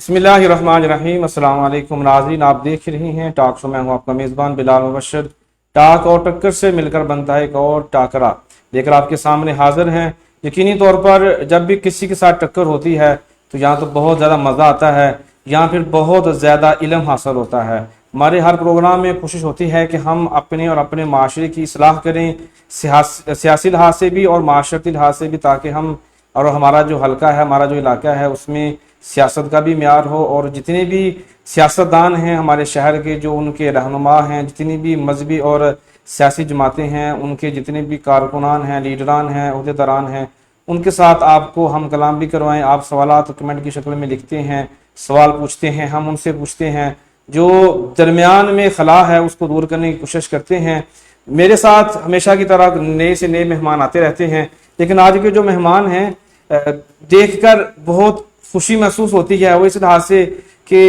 بسم اللہ الرحمن الرحیم۔ السلام علیکم ناظرین، آپ دیکھ رہے ہیں ٹاک شو۔ میں ہوں آپ کا میزبان بلال مبشر۔ ٹاک اور ٹکر سے مل کر بنتا ہے ایک اور ٹاکرا لے کر آپ کے سامنے حاضر ہیں۔ یقینی طور پر جب بھی کسی کے ساتھ ٹکر ہوتی ہے تو یہاں تو بہت زیادہ مزہ آتا ہے، یہاں پھر بہت زیادہ علم حاصل ہوتا ہے۔ ہمارے ہر پروگرام میں کوشش ہوتی ہے کہ ہم اپنے اور اپنے معاشرے کی اصلاح کریں، سیاسی لحاظ سے بھی اور معاشرتی لحاظ سے بھی، تاکہ ہم اور ہمارا جو حلقہ ہے، ہمارا جو علاقہ ہے، اس میں سیاست کا بھی معیار ہو، اور جتنے بھی سیاستدان ہیں ہمارے شہر کے، جو ان کے رہنما ہیں، جتنی بھی مذہبی اور سیاسی جماعتیں ہیں، ان کے جتنے بھی کارکنان ہیں، لیڈران ہیں، عہدیداران ہیں، ان کے ساتھ آپ کو ہم کلام بھی کروائیں۔ آپ سوالات کمنٹ کی شکل میں لکھتے ہیں، سوال پوچھتے ہیں، ہم ان سے پوچھتے ہیں، جو درمیان میں خلا ہے اس کو دور کرنے کی کوشش کرتے ہیں۔ میرے ساتھ ہمیشہ کی طرح نئے سے نئے مہمان آتے رہتے ہیں، لیکن آج کے جو مہمان ہیں دیکھ کر بہت خوشی محسوس ہوتی ہے، وہ اس لحاظ سے کہ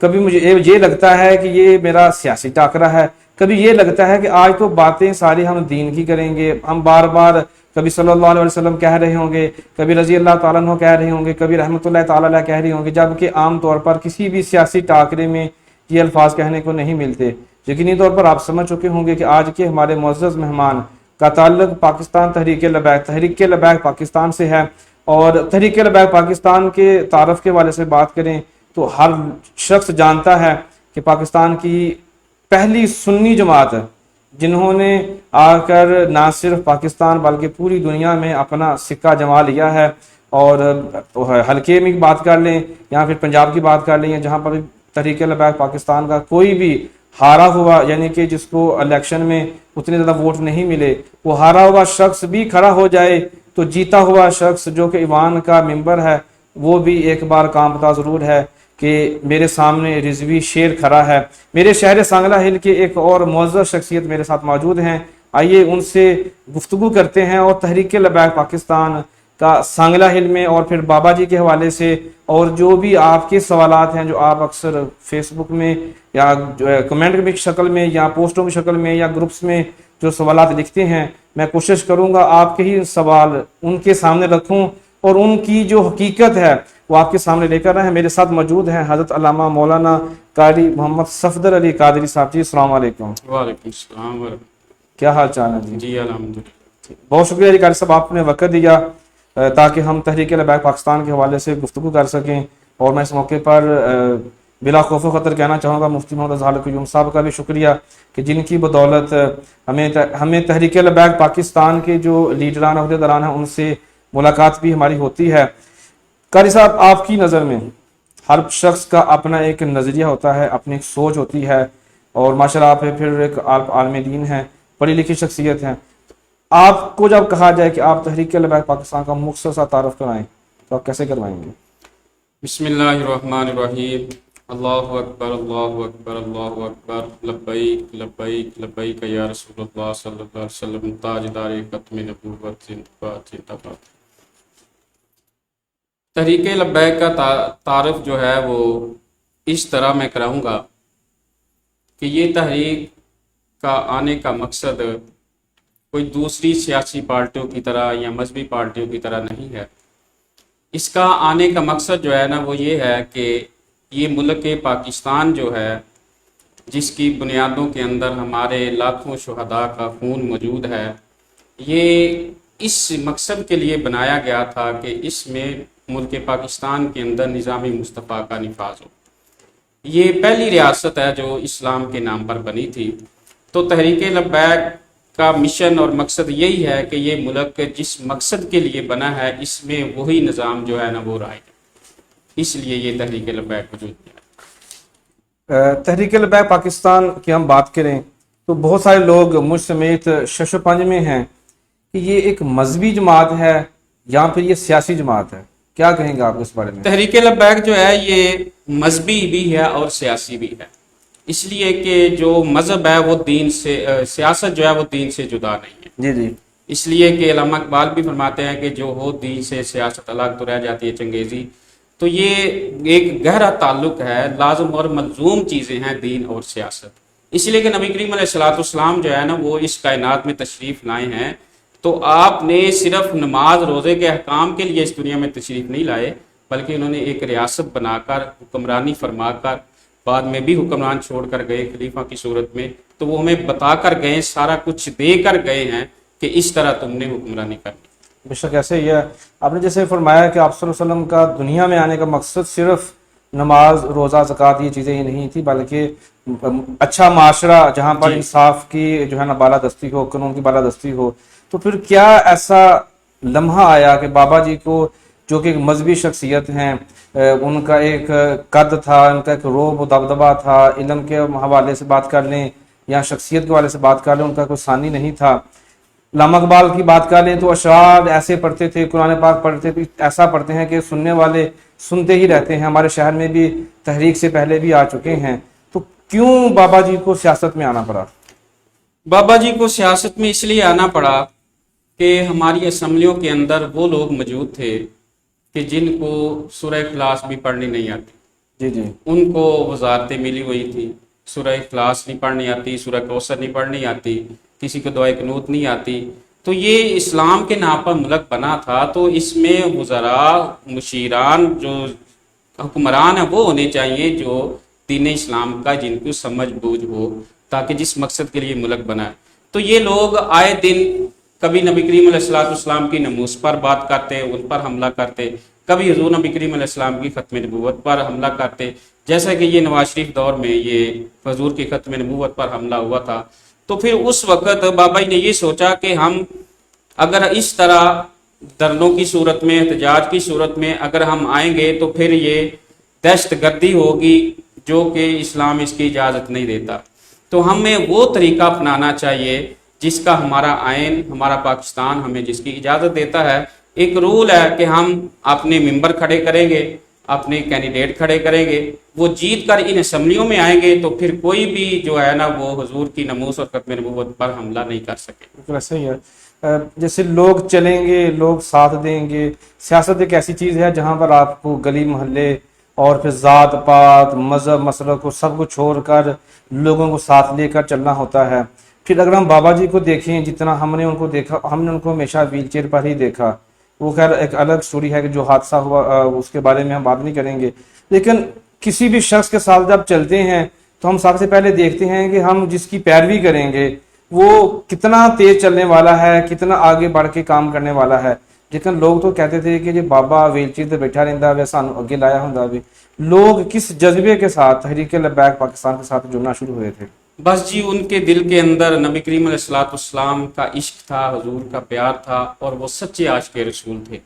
کبھی مجھے یہ لگتا ہے کہ یہ میرا سیاسی ٹاکرا ہے، کبھی یہ لگتا ہے کہ آج تو باتیں ساری ہم دین کی کریں گے، ہم بار بار کبھی صلی اللہ علیہ وسلم کہہ رہے ہوں گے، کبھی رضی اللہ تعالیٰ عنہ کہہ رہے ہوں گے، کبھی رحمۃ اللہ تعالیٰ علیہ کہہ رہے ہوں گے، جبکہ عام طور پر کسی بھی سیاسی ٹاکرے میں یہ الفاظ کہنے کو نہیں ملتے۔ یقینی طور پر آپ سمجھ چکے ہوں گے کہ آج کے ہمارے معزز مہمان کا تعلق پاکستان تحریک لبیک پاکستان سے ہے، اور تحریک لبیک پاکستان کے تعارف کے والے سے بات کریں تو ہر شخص جانتا ہے کہ پاکستان کی پہلی سنی جماعت جنہوں نے آ کر نہ صرف پاکستان بلکہ پوری دنیا میں اپنا سکہ جما لیا ہے۔ اور حلقے میں بات کر لیں یا پھر پنجاب کی بات کر لیں، یا جہاں پر تحریک لبیک پاکستان کا کوئی بھی ہارا ہوا، یعنی کہ جس کو الیکشن میں اتنے زیادہ ووٹ نہیں ملے، وہ ہارا ہوا شخص بھی کھڑا ہو جائے تو جیتا ہوا شخص جو کہ ایوان کا ممبر ہے وہ بھی ایک بار کانپتا ضرور ہے کہ میرے سامنے رضوی شیر کھڑا ہے۔ میرے شہر سانگلہ ہل کے ایک اور معزز شخصیت میرے ساتھ موجود ہیں، آئیے ان سے گفتگو کرتے ہیں، اور تحریک لبیک پاکستان کا سانگلہ ہل میں اور پھر بابا جی کے حوالے سے، اور جو بھی آپ کے سوالات ہیں جو آپ اکثر فیس بک میں یا کمنٹ کی شکل میں یا پوسٹوں کی شکل میں یا گروپس میں جو سوالات لکھتے ہیں، میں کوشش کروں گا آپ کے ہی سوال ان کے سامنے رکھوں اور ان کی جو حقیقت ہے وہ آپ کے سامنے لے کر رہے ہیں۔ میرے ساتھ موجود ہیں حضرت علامہ مولانا قاری محمد صفدر علی قادری صاحب۔ جی السلام علیکم۔ وعلیکم السلام ورحمۃ کیا حال چال ہے اللہ۔ جی الحمدللہ۔ بہت شکریہ علی قاری صاحب، آپ نے وقت دیا تاکہ ہم تحریک لبیک پاکستان کے حوالے سے گفتگو کر سکیں، اور میں اس موقع پر بلا خوف و خطر کہنا چاہوں گا مفتی محمد اظہار القیوم صاحب کا بھی شکریہ کہ جن کی بدولت ہمیں تحریک لبیک پاکستان کے جو لیڈران عہدیداران ہیں ان سے ملاقات بھی ہماری ہوتی ہے۔ قاری صاحب، آپ کی نظر میں ہر شخص کا اپنا ایک نظریہ ہوتا ہے، اپنی ایک سوچ ہوتی ہے، اور ماشاءاللہ آپ پھر ایک عالم دین ہیں، پڑھی لکھی شخصیت ہیں۔ آپ کو جب کہا جائے کہ آپ تحریک لبیک پاکستان کا مختصر سا تعارف کرائیں تو آپ کیسے کروائیں گے؟ بسم اللہ الرحمن الرحیم۔ اللہ اکبر اللہ اکبر اللہ اکبر، لبیک لبیک لبیک یا رسول اللہ صلی اللہ علیہ وسلم، تاجدار ختم نبوت، زندہ باد زندہ باد۔ تحریک لبیک کا تعارف جو ہے وہ اس طرح میں کراؤں گا کہ یہ تحریک کا آنے کا مقصد کوئی دوسری سیاسی پارٹیوں کی طرح یا مذہبی پارٹیوں کی طرح نہیں ہے۔ اس کا آنے کا مقصد جو ہے نا وہ یہ ہے کہ یہ ملک پاکستان جو ہے، جس کی بنیادوں کے اندر ہمارے لاکھوں شہداء کا خون موجود ہے، یہ اس مقصد کے لیے بنایا گیا تھا کہ اس میں ملک پاکستان کے اندر نظام مصطفیٰ کا نفاذ ہو۔ یہ پہلی ریاست ہے جو اسلام کے نام پر بنی تھی۔ تو تحریک لبیک کا مشن اور مقصد یہی ہے کہ یہ ملک جس مقصد کے لیے بنا ہے اس میں وہی نظام جو ہے نا وہ رائج ہے، اس لیے یہ تحریک لبیک وجود میں ہے۔ تحریک لبیک پاکستان کی ہم بات کریں تو بہت سارے لوگ مجھ سمیت شش و پنج میں ہیں کہ یہ ایک مذہبی جماعت ہے یا پھر یہ سیاسی جماعت ہے، کیا کہیں گے آپ اس بارے میں؟ تحریک لبیک جو ہے یہ مذہبی بھی ہے اور سیاسی بھی ہے، اس لیے کہ جو مذہب ہے وہ دین سے، سیاست جو ہے وہ دین سے جدا نہیں ہے۔ جی جی، اس لیے کہ علامہ اقبال بھی فرماتے ہیں کہ جو ہو دین سے سیاست الگ تو رہ جاتی ہے چنگیزی۔ تو یہ ایک گہرا تعلق ہے، لازم اور ملزوم چیزیں ہیں دین اور سیاست۔ اس لیے کہ نبی کریم علیہ السلام جو ہے نا وہ اس کائنات میں تشریف لائے ہیں، تو آپ نے صرف نماز روزے کے احکام کے لیے اس دنیا میں تشریف نہیں لائے، बल्कि उन्होंने एक रियासत बनाकर हुक्मरानी फरमा कर बाद में भी हुक्मरान छोड़ कर गए खलीफा की सूरत में, तो वो हमें बता कर गए, सारा कुछ दे कर गए हैं कि इस तरह तुमने हुक्मरानी करनी। बेशक ऐसे ही है। आपने जैसे फरमाया कि आप सल्लल्लाहु अलैहि वसल्लम का दुनिया में आने का मकसद सिर्फ नमाज, रोज़ा, ज़कात ये चीज़ें ही नहीं थी, बल्कि अच्छा माशरा जहाँ पर इंसाफ की जो है ना बालादस्ती हो, कानून की बालादस्ती हो। तो फिर क्या ऐसा लम्हा आया कि बाबा जी को, जो कि एक मजहबी शख्सियत हैं, उनका एक कद था, उनका एक रोब दबदबा था, इल्म के हवाले से बात कर लें या शख्सियत के हवाले से बात कर लें, उनका कोई सानी नहीं था। अल्लामा इकबाल की बात कर लें तो अशआर ऐसे पढ़ते थे, कुरान पाक पढ़ते थे, ऐसा पढ़ते हैं कि सुनने वाले सुनते ही रहते हैं। हमारे शहर में भी तहरीक से पहले भी आ चुके हैं। तो क्यों बाबा जी को सियासत में आना पड़ा? बाबा जी को सियासत में इसलिए आना पड़ा कि हमारी असम्बलियों के अंदर वो लोग मौजूद थे कि जिनको सूरह इखलास भी पढ़नी नहीं आती। जी जी। उनको वजारतें मिली हुई थी, सूरह इखलास नहीं पढ़नी आती, सूरह कौसर नहीं पढ़नी आती, किसी को दुआए कुनूत नहीं आती। तो ये इस्लाम के नाम पर मुल्क बना था, तो इसमें वज़रा, मुशीरान, जो हुक्मरान है वो होने चाहिए जो दीन इस्लाम का जिनको समझ बूझ हो, ताकि जिस मकसद के लिए मुल्क बना है। तो ये लोग आए दिन कभी नबी करीम अलैहिस्सलाम की नमूस पर बात करते, उन पर हमला करते, कभी हुजूर नबी करीम अलैहिस्सलाम की खत्म नबूवत पर हमला करते, जैसा कि ये नवाज शरीफ दौर में ये हुजूर की खत्म नबूवत पर हमला हुआ था। तो फिर उस वक़्त बाबा जी ने ये सोचा कि हम अगर इस तरह धरनों की सूरत में, एहतजाज की सूरत में अगर हम आएंगे तो फिर ये दहशतगर्दी होगी जो कि इस्लाम इसकी इजाज़त नहीं देता। तो हमें वो तरीका अपनाना चाहिए जिसका हमारा आइन, हमारा पाकिस्तान हमें जिसकी इजाज़त देता है। एक रूल है कि हम अपने मेंबर खड़े करेंगे, अपने कैंडिडेट खड़े करेंगे, वो जीत कर इन असम्बलियों में आएंगे तो फिर कोई भी जो है ना वो हुजूर की नमूस और खत्म नबूवत पर हमला नहीं कर सके। बिल्कुल ऐसा ही है। जैसे लोग चलेंगे, लोग साथ देंगे। सियासत एक ऐसी चीज़ है जहाँ पर आपको गली मोहल्ले और फिर ज़ात पात, मज़हब, मसलक को सब कुछ छोड़कर लोगों को साथ लेकर चलना होता है। फिर अगर हम बाबा जी को देखें, जितना हमने उनको देखा, हमने उनको हमेशा व्हील चेयर पर ही देखा। वो खैर एक अलग स्टोरी है कि जो हादसा हुआ उसके बारे में हम बात नहीं करेंगे। लेकिन किसी भी शख्स के साथ जब चलते हैं तो हम सबसे पहले देखते हैं कि हम जिसकी पैरवी करेंगे वो कितना तेज चलने वाला है, कितना आगे बढ़ के काम करने वाला है। लेकिन लोग तो कहते थे कि जो बाबा व्हील चेयर पर बैठा रहता है सानू अगे लाया होंदा वे। लोग किस जज्बे के साथ तहरीक लब्बैक पाकिस्तान के साथ जुड़ना शुरू हुए थे? बस जी उनके दिल के अंदर नबी करीम अलैहिस्सलाम का इश्क था, हुजूर का प्यार था और वो सच्चे आशिक रसूल थे।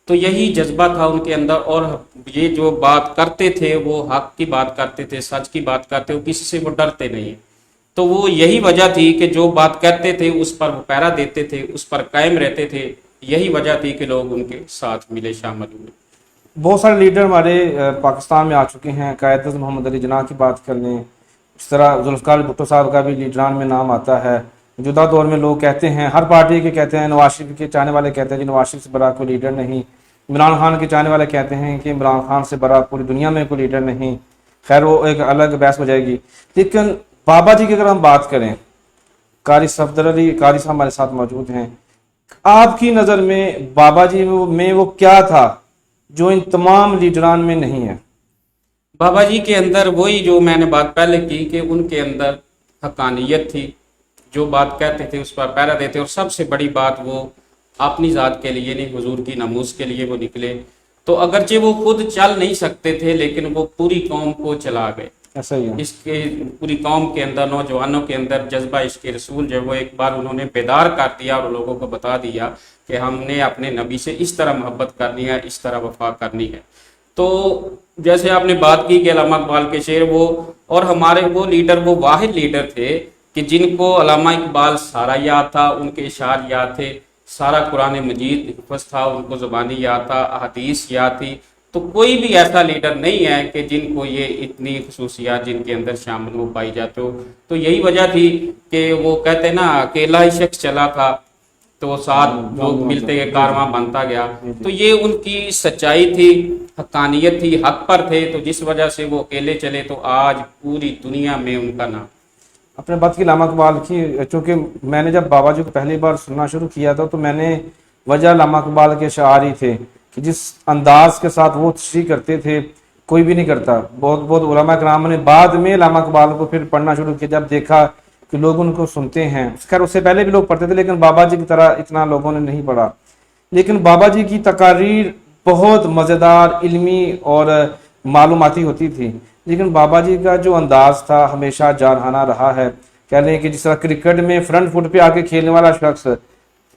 तो यही जज्बा था उनके अंदर। और ये जो बात करते थे वो हक की बात करते थे, सच की बात करते, वो किसी से वो डरते नहीं। तो वो यही वजह थी कि जो बात कहते थे उस पर वो पहरा देते थे, उस पर कायम रहते थे। यही वजह थी कि लोग उनके साथ मिले, शामिल हुए। बहुत सारे लीडर हमारे पाकिस्तान में आ चुके हैं। कायद मोहम्मद अली जिन्ना की बात कर लें, इस तरह जुल्फ़िकार भुट्टो साहब का भी लीडरान में नाम आता है। मौजूदा दौर में लोग कहते हैं, हर पार्टी के कहते हैं, नवाज शरीफ के चाहने वाले कहते हैं कि नवाज शरीफ से बड़ा कोई लीडर नहीं। इमरान खान के चाहने वाले कहते हैं कि इमरान खान से बड़ा पूरी दुनिया में कोई लीडर नहीं। खैर वो एक अलग बहस हो जाएगी। लेकिन बाबा जी की अगर हम बात करें, कारी सफदर अली कारी साहब हमारे साथ मौजूद हैं। आपकी नज़र में बाबा जी में वो क्या था जो इन तमाम लीडरान में नहीं है? बाबा जी के अंदर वही जो मैंने बात पहले की कि उनके अंदर हकानियत थी। जो बात कहते थे उस पर पहरा देते। और सबसे बड़ी बात, वो अपनी ज़ात के लिए नहीं, हुजूर की नमूस के लिए वो निकले। तो अगरचे वो खुद चल नहीं सकते थे लेकिन वो पूरी कौम को चला गए। ऐसा ही है। इसके पूरी कौम के अंदर, नौजवानों के अंदर जज्बा इश्क रसूल जो वो एक बार उन्होंने बेदार कर दिया और लोगों को बता दिया कि हमने अपने नबी से इस तरह मोहब्बत करनी है, इस तरह वफा करनी है। तो जैसे आपने बात की कि अल्लामा इकबाल के शेर, वो और हमारे वो लीडर वो वाहिद लीडर थे कि जिनको अल्लामा इकबाल सारा याद था, उनके इशार याद थे, सारा कुरान मजीद हिफ्ज़ था, उनको ज़ुबानी याद था, अहदीस याद थी। तो कोई भी ऐसा लीडर नहीं है कि जिनको ये इतनी खसूसियात जिनके अंदर शामिल हो पाई जाते हो। तो यही वजह थी कि वो कहते ना अकेला ही शख्स चला था तो साथ लोग मिलते गए, कारवां बनता गया। तो ये उनकी सच्चाई थी, हकानियत थी, हक पर थे। तो जिस वजह से वो अकेले चले तो आज पूरी दुनिया में उनका नाम। अपने बात की अल्लामा इकबाल की, चूँकि मैंने जब बाबा जी को पहली बार सुनना शुरू किया था तो मैंने वजह अल्लामा इकबाल के अशआर ही थे کہ جس انداز کے ساتھ وہ تشریح کرتے تھے کوئی بھی نہیں کرتا. بہت بہت علماء کرام نے بعد میں علامہ اقبال کو پھر پڑھنا شروع کیا جب دیکھا کہ لوگ ان کو سنتے ہیں. خیر اس سے پہلے بھی لوگ پڑھتے تھے لیکن بابا جی کی طرح اتنا لوگوں نے نہیں پڑھا. لیکن بابا جی کی تقاریر بہت مزیدار، علمی اور معلوماتی ہوتی تھی. لیکن بابا جی کا جو انداز تھا ہمیشہ جارحانہ رہا ہے. کہہ لیں کہ جس طرح کرکٹ میں فرنٹ فٹ پہ آ کے کھیلنے والا شخص،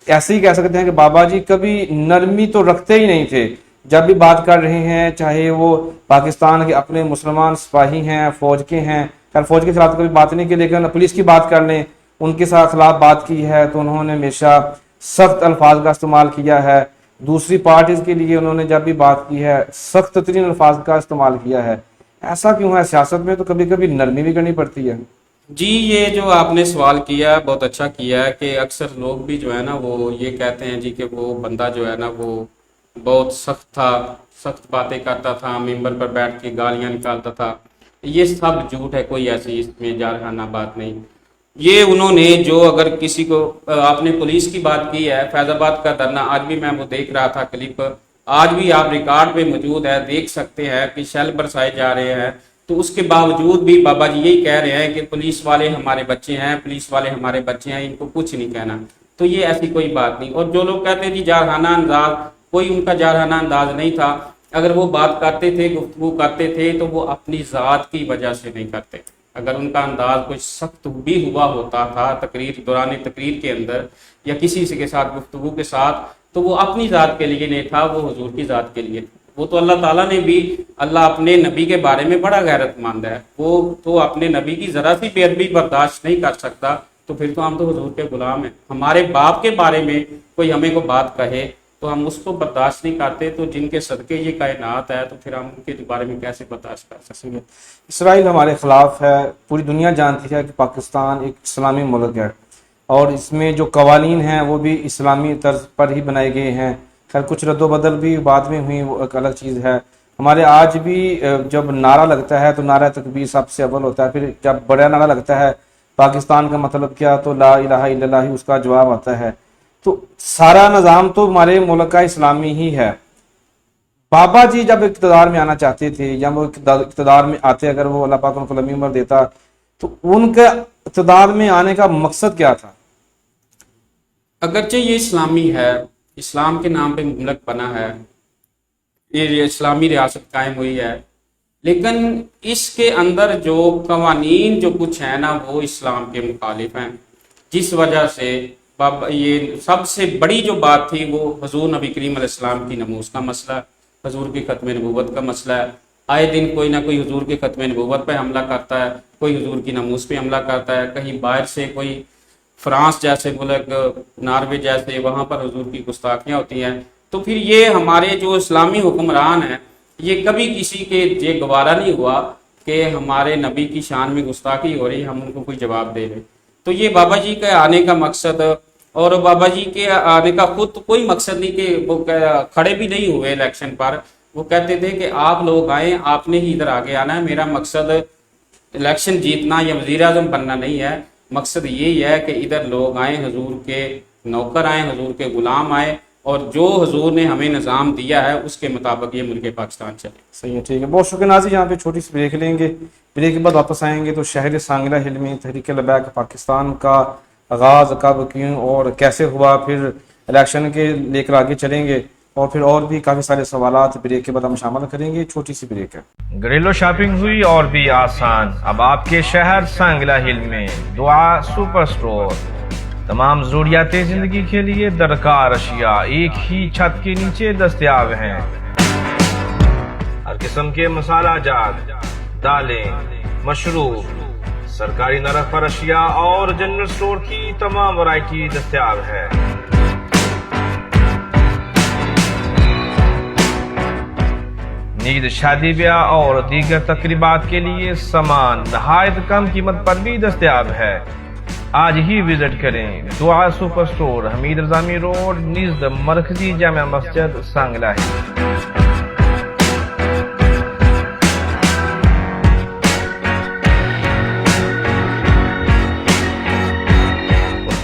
ایسے ہی کہہ سکتے ہیں کہ بابا جی کبھی نرمی تو رکھتے ہی نہیں تھے. جب بھی بات کر رہے ہیں چاہے وہ پاکستان کے اپنے مسلمان سپاہی ہیں، فوج کے ہیں، خیر فوج کے خلاف کبھی بات نہیں کی، لیکن پولیس کی بات کر لیں، ان کے ساتھ خلاف بات کی ہے تو انہوں نے ہمیشہ سخت الفاظ کا استعمال کیا ہے. دوسری پارٹیز کے لیے انہوں نے جب بھی بات کی ہے سخت ترین الفاظ کا استعمال کیا ہے. ایسا کیوں ہے؟ سیاست میں تو کبھی کبھی نرمی بھی کرنی پڑتی ہے. جی یہ جو آپ نے سوال کیا بہت اچھا کیا ہے کہ اکثر لوگ بھی جو ہے نا وہ یہ کہتے ہیں جی کہ وہ بندہ جو ہے نا وہ بہت سخت تھا، سخت باتیں کرتا تھا، ممبر پر بیٹھ کے گالیاں نکالتا تھا. یہ سب جھوٹ ہے، کوئی ایسی اس میں جارحانہ بات نہیں. یہ انہوں نے جو اگر کسی کو آپ نے پولیس کی بات کی ہے، فیض آباد کا دھرنا آج بھی میں وہ دیکھ رہا تھا کلپ، آج بھی آپ ریکارڈ پہ موجود ہے، دیکھ سکتے ہیں کہ شیل برسائے جا رہے ہیں. تو اس کے باوجود بھی بابا جی یہی کہہ رہے ہیں کہ پولیس والے ہمارے بچے ہیں، پولیس والے ہمارے بچے ہیں، ان کو کچھ نہیں کہنا. تو یہ ایسی کوئی بات نہیں. اور جو لوگ کہتے ہیں جی جارحانہ انداز، کوئی ان کا جارحانہ انداز نہیں تھا. اگر وہ بات کرتے تھے، گفتگو کرتے تھے تو وہ اپنی ذات کی وجہ سے نہیں کرتے. اگر ان کا انداز کچھ سخت بھی ہوا ہوتا تھا دوران تقریر کے اندر یا کسی سے کے ساتھ گفتگو کے ساتھ، تو وہ اپنی ذات کے لیے نہیں تھا، وہ حضور کی ذات کے لیے. وہ تو اللہ تعالیٰ نے بھی، اللہ اپنے نبی کے بارے میں بڑا غیرت مند ہے. وہ تو اپنے نبی کی ذرا سی بے ادبی برداشت نہیں کر سکتا. تو پھر تو ہم تو حضور کے غلام ہیں. ہمارے باپ کے بارے میں کوئی ہمیں کو بات کہے تو ہم اس کو برداشت نہیں کرتے. تو جن کے صدقے یہ کائنات ہے تو پھر ہم ان کے بارے میں کیسے برداشت کر سکتے ہیں؟ اسرائیل ہمارے خلاف ہے. پوری دنیا جانتی ہے کہ پاکستان ایک اسلامی ملک ہے اور اس میں جو قوانین ہیں وہ بھی اسلامی طرز پر ہی بنائے گئے ہیں. خیر کچھ رد و بدل بھی بعد میں ہوئی، وہ ایک الگ چیز ہے. ہمارے آج بھی جب نعرہ لگتا ہے تو نعرہ تکبیر سب سے اول ہوتا ہے. پھر جب بڑا نعرہ لگتا ہے پاکستان کا مطلب کیا، تو لا الہ الا اللہ ہی اس کا جواب آتا ہے. تو سارا نظام تو ہمارے ملک کا اسلامی ہی ہے. بابا جی جب اقتدار میں آنا چاہتے تھے یا وہ اقتدار میں آتے، اگر وہ اللہ پاک ان کو لمبی عمر دیتا، تو ان کا اقتدار میں آنے کا مقصد کیا تھا؟ اگرچہ یہ اسلامی ہے، اسلام کے نام پہ ملک بنا ہے، یہ اسلامی ریاست قائم ہوئی ہے، لیکن اس کے اندر جو قوانین جو کچھ ہیں نا وہ اسلام کے مخالف ہیں. جس وجہ سے یہ سب سے بڑی جو بات تھی وہ حضور نبی کریم علیہ السلام کی نموز کا مسئلہ، حضور کی ختم نبوت کا مسئلہ ہے. آئے دن کوئی نہ کوئی حضور کی ختم نبوت پہ حملہ کرتا ہے، کوئی حضور کی نموز پہ حملہ کرتا ہے. کہیں باہر سے کوئی فرانس جیسے ملک، ناروے جیسے، وہاں پر حضور کی گستاخیاں ہوتی ہیں. تو پھر یہ ہمارے جو اسلامی حکمران ہیں یہ کبھی کسی کے یہ گوارا نہیں ہوا کہ ہمارے نبی کی شان میں گستاخی ہو رہی، ہم ان کو کوئی جواب دے دیں. تو یہ بابا جی کے آنے کا مقصد، اور بابا جی کے آنے کا خود کوئی مقصد نہیں کہ وہ کھڑے بھی نہیں ہوئے الیکشن پر. وہ کہتے تھے کہ آپ لوگ آئیں، آپ نے ہی ادھر آگے آنا ہے. میرا مقصد الیکشن جیتنا یا وزیر اعظم بننا نہیں ہے. مقصد یہی ہے کہ ادھر لوگ آئیں، حضور کے نوکر آئیں، حضور کے غلام آئیں، اور جو حضور نے ہمیں نظام دیا ہے اس کے مطابق یہ ملک پاکستان چلے. صحیح ہے، ٹھیک ہے. بہت شکریہ ناظرین. یہاں پہ چھوٹی سی بریک لیں گے. بریک کے بعد واپس آئیں گے تو شہر سانگلہ ہل میں تحریک لبیک پاکستان کا آغاز کب، کیوں اور کیسے ہوا، پھر الیکشن کے لے کر آگے چلیں گے، اور پھر اور بھی کافی سارے سوالات بریک کے بعد ہم شامل کریں گے. چھوٹی سی بریک ہے. گھریلو شاپنگ ہوئی اور بھی آسان. اب آپ کے شہر سانگلہ ہل میں دعا سپر سٹور. تمام ضروریات زندگی کے لیے درکار اشیاء ایک ہی چھت کے نیچے دستیاب ہیں. ہر قسم کے مسالہ جات، دالیں، مشروب، سرکاری نرخ پر اشیاء اور جنرل سٹور کی تمام ورائٹی دستیاب ہے. نیز شادی بیاہ اور دیگر تقریبات کے لیے سامان نہایت کم قیمت پر بھی دستیاب ہے. آج ہی وزٹ کریں دعا سپر سٹور، حمید رضامی روڈ، نزد مرکزی جامع مسجد سانگلہ ہے.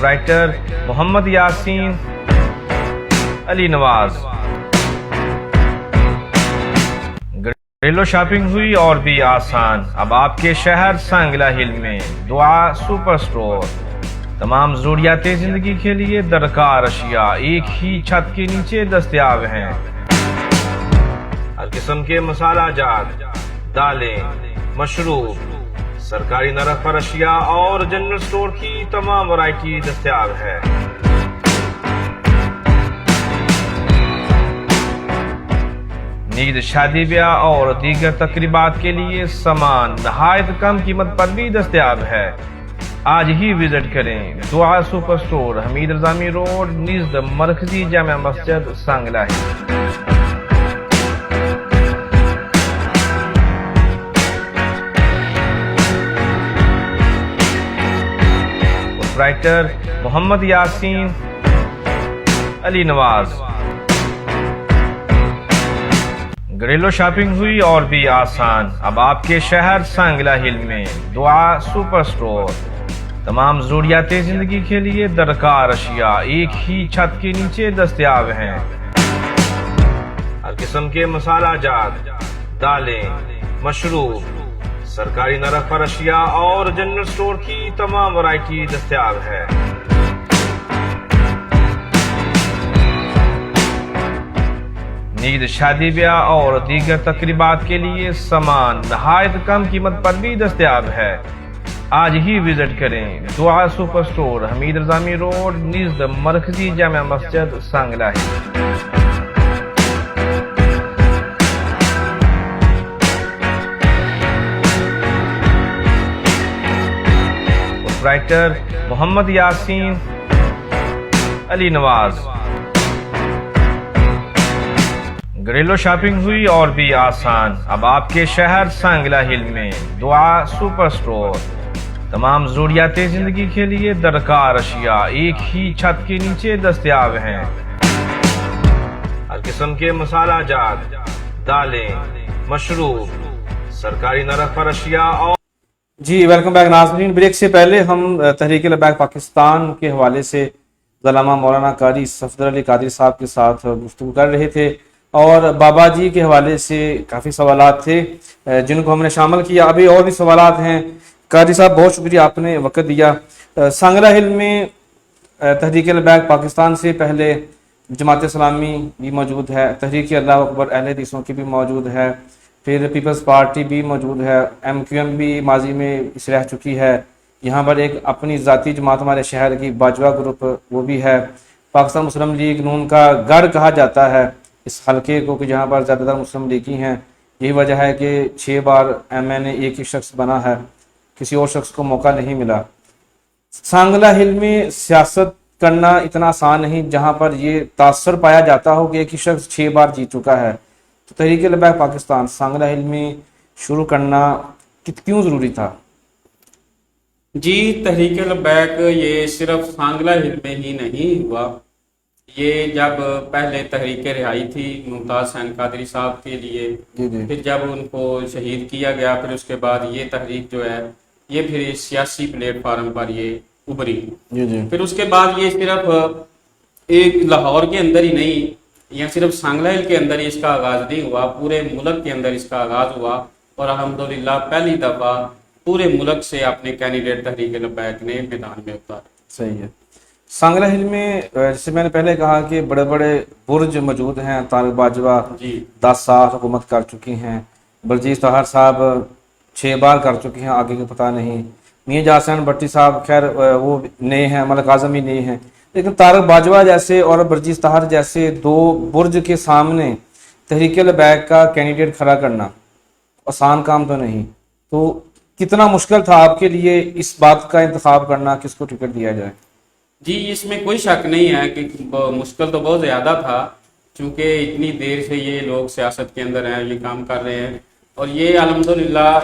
رائٹر محمد یاسین علی نواز. घरेलू शॉपिंग हुई और भी आसान। अब आपके शहर सांगला हिल में दुआ सुपर स्टोर। तमाम ज़रूरियाती जिंदगी के लिए दरकार अशिया एक ही छत के नीचे दस्तयाब हैं। हर किस्म के मसाला जात, दालें, मशरूब, सरकारी नरक पर अशिया और जनरल स्टोर की तमाम वैरायटी दस्तयाब है। ईद, शादी ब्याह और दीगर तकरीबात के लिए सामान नहायत कम कीमत पर भी दस्तयाब है। आज ही विजिट करें दुआ super store, Hamid Rajami road, निज़द मरकजी जामा मस्जिद, सांगला है। राइटर मोहम्मद यासीन अली नवाज। घरेलू शॉपिंग हुई और भी आसान। अब आपके शहर सांगला हिल में दुआ सुपर स्टोर। तमाम ज़रूरियाती जिंदगी के लिए दरकार अशिया एक ही छत के नीचे दस्तयाब हैं। हर किस्म के मसाला जात, दालें, मशरूब, सरकारी नरक पर अशिया और जनरल स्टोर की तमाम वैरायटी दस्तयाब है। ईद, शादी ब्याह और दीगर तकरीबात के लिए सामान नहायत कम कीमत पर भी दस्तयाब है। आज ही विजिट करें दुआ super store, Hamid Rajami road, निज़द मरकजी जामा मस्जिद, सांगला है। राइटर मोहम्मद यासीन अली नवाज। घरेलू शॉपिंग हुई और भी आसान। अब आपके शहर सांगला हिल में दुआ सुपर स्टोर। तमाम ज़रूरियाती जिंदगी के लिए दरकार अशिया एक ही छत के नीचे दस्तयाब हैं। हर किस्म के मसाला जात, दालें, मशरूब, सरकारी नरक पर अशिया और जी वेलकम बैक नाज़रीन। ब्रेक से पहले हम तहरीक लबैक पाकिस्तान के हवाले से ज़लामा मौलाना कारी सफदर अली कादरी साहब के साथ गुफ्तगू कर रहे थे और बाबा जी के हवाले से काफ़ी सवालात थे जिनको हमने शामिल किया। अभी और भी सवालात हैं। कारी साहब बहुत शुक्रिया, आपने वक़्त दिया। सांगला हिल में तहरीक लबैक पाकिस्तान से पहले जमात इस्लामी भी मौजूद है, तहरीक अल्लाह अकबर अहले हदीसों की भी मौजूद है, फिर पीपल्स पार्टी भी मौजूद है, MQM भी माजी में इस रह चुकी है। यहाँ पर एक अपनी ज़ाती जमात हमारे शहर की बाजवा ग्रुप वो भी है। पाकिस्तान मुस्लिम लीग नून का गढ़ कहा जाता है इस हलके को कि जहाँ पर ज़्यादातर मुस्लिम लीगी हैं। यही वजह है कि 6 बार MNA एक ही शख्स बना है, किसी और शख्स को मौका नहीं मिला। सांगला हिल में सियासत करना इतना आसान नहीं जहाँ पर ये तासर पाया जाता हो कि एक ही शख्स 6 बार जीत चुका है। तो तहरीक लबैक पाकिस्तान सांगला हिल में शुरू करना क्यों ज़रूरी था? जी, तहरीक लबैक ये सिर्फ सांगला हिल में ही नहीं हुआ। ये जब पहले तहरीक रिहाई थी मुमताज़ हुसैन कादरी साहब के लिए, फिर जब उनको शहीद किया गया, फिर उसके बाद ये तहरीक जो है ये फिर सियासी प्लेटफार्म पर ये उभरी। फिर उसके बाद ये सिर्फ एक लाहौर के अंदर ही नहीं या सिर्फ सांगला हिल के अंदर ही इसका आगाज नहीं हुआ, पूरे मुल्क के अंदर इसका आगाज हुआ और अल्हम्दुलिल्लाह पहली दफ़ा पूरे मुल्क से अपने कैंडिडेट तहरीक लबैक ने मैदान में उतारे। सही है। सांगला हिल में जैसे मैंने पहले कहा कि बड़े बड़े बुर्ज मौजूद हैं। तारिक बाजवा 10 साल हुकूमत कर चुकी हैं, बलजीत ताहर साहब 6 बार कर चुके हैं, आगे का पता नहीं। मियां जाहसन भट्टी साहब खैर वो नए हैं, मलिक आज़म ही नए हैं, लेकिन तारिक बाजवा जैसे और बलजीत ताहर जैसे 2 बुर्ज के सामने तहरीक लबैक का कैंडिडेट खड़ा करना आसान काम तो नहीं। तो कितना मुश्किल था आपके लिए इस बात का इंतखाब करना किसको टिकट दिया जाए? जी, इसमें कोई शक नहीं है कि मुश्किल तो बहुत ज़्यादा था, क्योंकि इतनी देर से ये लोग सियासत के अंदर हैं, ये काम कर रहे हैं। और ये अल्हम्दुलिल्लाह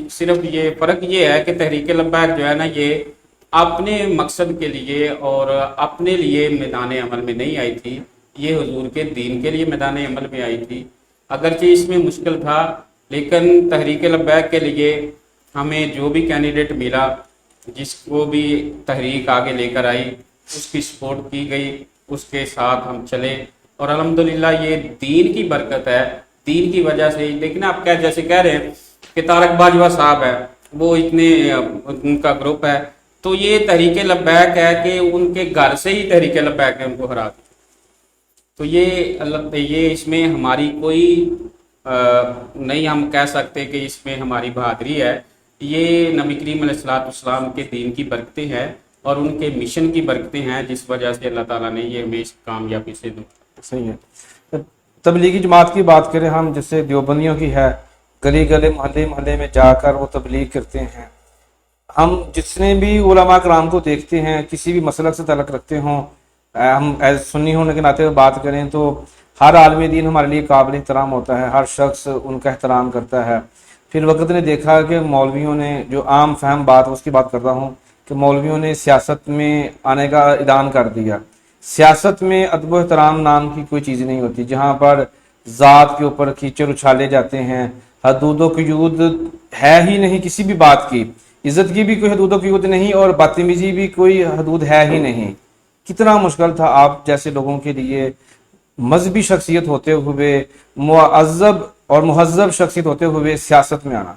सिर्फ ये फ़र्क ये है कि तहरीक लबैक जो है ना, ये अपने मकसद के लिए और अपने लिए मैदान अमल में नहीं आई थी, ये हुजूर के दीन के लिए मैदान अमल में आई थी। अगरचे इसमें मुश्किल था, लेकिन तहरीक लबैक के लिए हमें जो भी कैंडिडेट मिला, जिसको भी तहरीक आगे लेकर आई, उसकी सपोर्ट की गई, उसके साथ हम चले और अल्हम्दुलिल्लाह ये दीन की बरकत है دین کی وجہ سے. لیکن آپ جیسے کہہ رہے ہیں کہ طارق باجوہ صاحب ہے, وہ اتنے ان کا گروپ ہے, تو یہ تحریک لبیک ہے کہ ان کے گھر سے ہی تحریک لبیک نے ان کو ہرا دیا. تو یہ اس میں ہماری کوئی نہیں ہم کہہ سکتے کہ اس میں ہماری بہادری ہے. یہ نبی کریم علیہ الصلوۃ والسلام کے دین کی برکتیں ہیں اور ان کے مشن کی برکتیں ہیں, جس وجہ سے اللہ تعالیٰ نے یہ ہمیں اس کامیابی سے دو. صحیح ہے. تبلیغی جماعت کی بات کریں ہم, جیسے دیوبندیوں کی ہے, گلی گلے محلے محلے میں جا کر وہ تبلیغ کرتے ہیں. ہم جتنے بھی علماء کرام کو دیکھتے ہیں, کسی بھی مسلک سے تعلق رکھتے ہوں, ہم ایز سنی ہونے کے ناطے بات کریں تو ہر عالم دین ہمارے لیے قابل احترام ہوتا ہے, ہر شخص ان کا احترام کرتا ہے. پھر وقت نے دیکھا کہ مولویوں نے, جو عام فہم بات اس کی بات کرتا ہوں, کہ مولویوں نے سیاست میں آنے کا اعلان کر دیا. سیاست میں ادب و احترام نام کی کوئی چیز نہیں ہوتی, جہاں پر ذات کے اوپر کیچڑ اچھالے جاتے ہیں, حدود و قیود ہے ہی نہیں کسی بھی بات کی, عزت کی بھی کوئی حدود و قیود نہیں اور بدتمیزی بھی کوئی حدود ہے ہی نہیں. کتنا مشکل تھا آپ جیسے لوگوں کے لیے مذہبی شخصیت ہوتے ہوئے, معذب اور مہذب شخصیت ہوتے ہوئے سیاست میں آنا.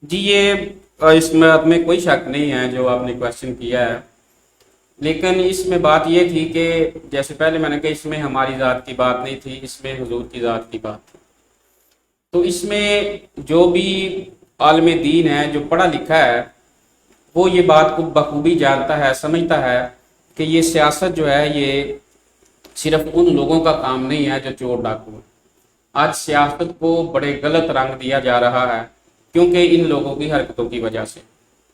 جی یہ اس بات میں کوئی شک نہیں ہے جو آپ نے کویشچن کیا ہے, لیکن اس میں بات یہ تھی کہ جیسے پہلے میں نے کہا اس میں ہماری ذات کی بات نہیں تھی, اس میں حضور کی ذات کی بات تھی. تو اس میں جو بھی عالم دین ہے, جو پڑھا لکھا ہے, وہ یہ بات کو بخوبی جانتا ہے, سمجھتا ہے کہ یہ سیاست جو ہے یہ صرف ان لوگوں کا کام نہیں ہے جو چور ڈاکو ہیں. آج سیاست کو بڑے غلط رنگ دیا جا رہا ہے کیونکہ ان لوگوں کی حرکتوں کی وجہ سے.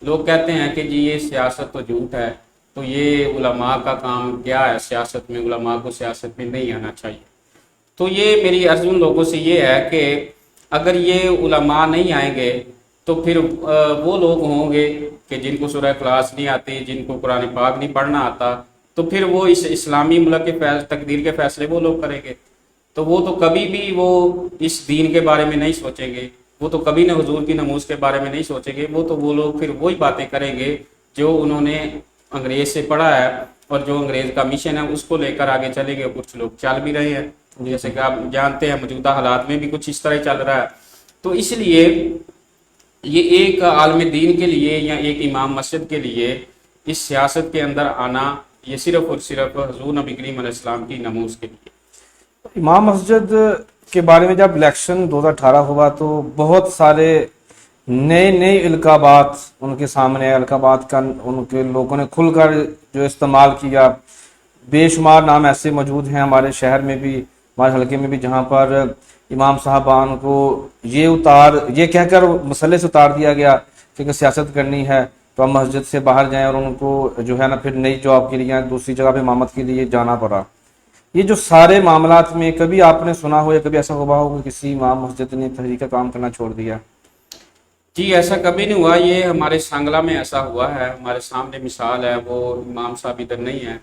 لوگ کہتے ہیں کہ جی یہ سیاست تو جھوٹ ہے, تو یہ علماء کا کام کیا ہے سیاست میں, علماء کو سیاست میں نہیں آنا چاہیے. تو یہ میری عرض ان لوگوں سے یہ ہے کہ اگر یہ علماء نہیں آئیں گے تو پھر وہ لوگ ہوں گے کہ جن کو سورہ اخلاص نہیں آتی, جن کو قرآن پاک نہیں پڑھنا آتا, تو پھر وہ اس اسلامی ملک کے تقدیر کے فیصلے وہ لوگ کریں گے. تو وہ تو کبھی بھی وہ اس دین کے بارے میں نہیں سوچیں گے, وہ تو کبھی نہ حضور کی نموز کے بارے میں نہیں سوچیں گے. وہ لوگ پھر وہی باتیں کریں گے جو انہوں نے انگریز سے پڑھا ہے اور جو انگریز کا مشن ہے اس کو لے کر آگے چلیں گے. کچھ لوگ چل بھی رہے ہیں, جیسے کہ آپ جانتے ہیں موجودہ حالات میں بھی کچھ اس طرح چل رہا ہے. تو اس لیے یہ ایک عالم دین کے لیے یا ایک امام مسجد کے لیے اس سیاست کے اندر آنا یہ صرف اور صرف حضور نبی کریم علیہ السلام کی نموز کے لیے. امام مسجد کے بارے میں جب الیکشن 2018 ہوا تو بہت سارے نئے القابات ان کے سامنے آئے, القابات کا ان کے لوگوں نے کھل کر جو استعمال کیا. بے شمار نام ایسے موجود ہیں ہمارے شہر میں بھی, ہمارے حلقے میں بھی, جہاں پر امام صاحبان کو یہ کہہ کر مسئلے سے اتار دیا گیا کہ سیاست کرنی ہے تو ہم مسجد سے باہر جائیں, اور ان کو جو ہے نا پھر نئی جاب کے لیے دوسری جگہ پہ امامت کے لیے جانا پڑا. یہ جو سارے معاملات میں کبھی آپ نے سنا ہو یا کبھی ایسا ہوا ہو کہ کسی امام مسجد نے تحریک کا کام کرنا چھوڑ دیا؟ جی ایسا کبھی نہیں ہوا. یہ ہمارے سانگلہ میں ایسا ہوا ہے, ہمارے سامنے مثال ہے. وہ امام صاحب ادھر نہیں ہے,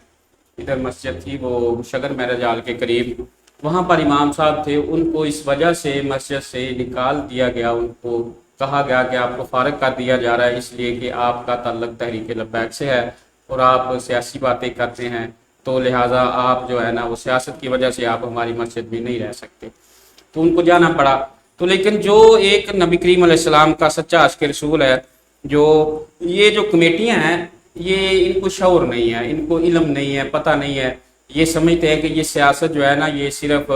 ادھر مسجد تھی وہ شگر میرج ہال کے قریب, وہاں پر امام صاحب تھے. ان کو اس وجہ سے مسجد سے نکال دیا گیا, ان کو کہا گیا کہ آپ کو فارغ کر دیا جا رہا ہے اس لیے کہ آپ کا تعلق تحریک لبیک سے ہے اور آپ سیاسی باتیں کرتے ہیں, تو لہٰذا آپ جو ہے نا وہ سیاست کی وجہ سے آپ ہماری مسجد میں نہیں رہ سکتے. تو ان کو جانا پڑا. تو لیکن جو ایک نبی کریم علیہ السلام کا سچا عاشق رسول ہے, جو یہ جو کمیٹیاں ہیں یہ ان کو شعور نہیں ہے, ان کو علم نہیں ہے, پتہ نہیں ہے. یہ سمجھتے ہیں کہ یہ سیاست جو ہے نا یہ صرف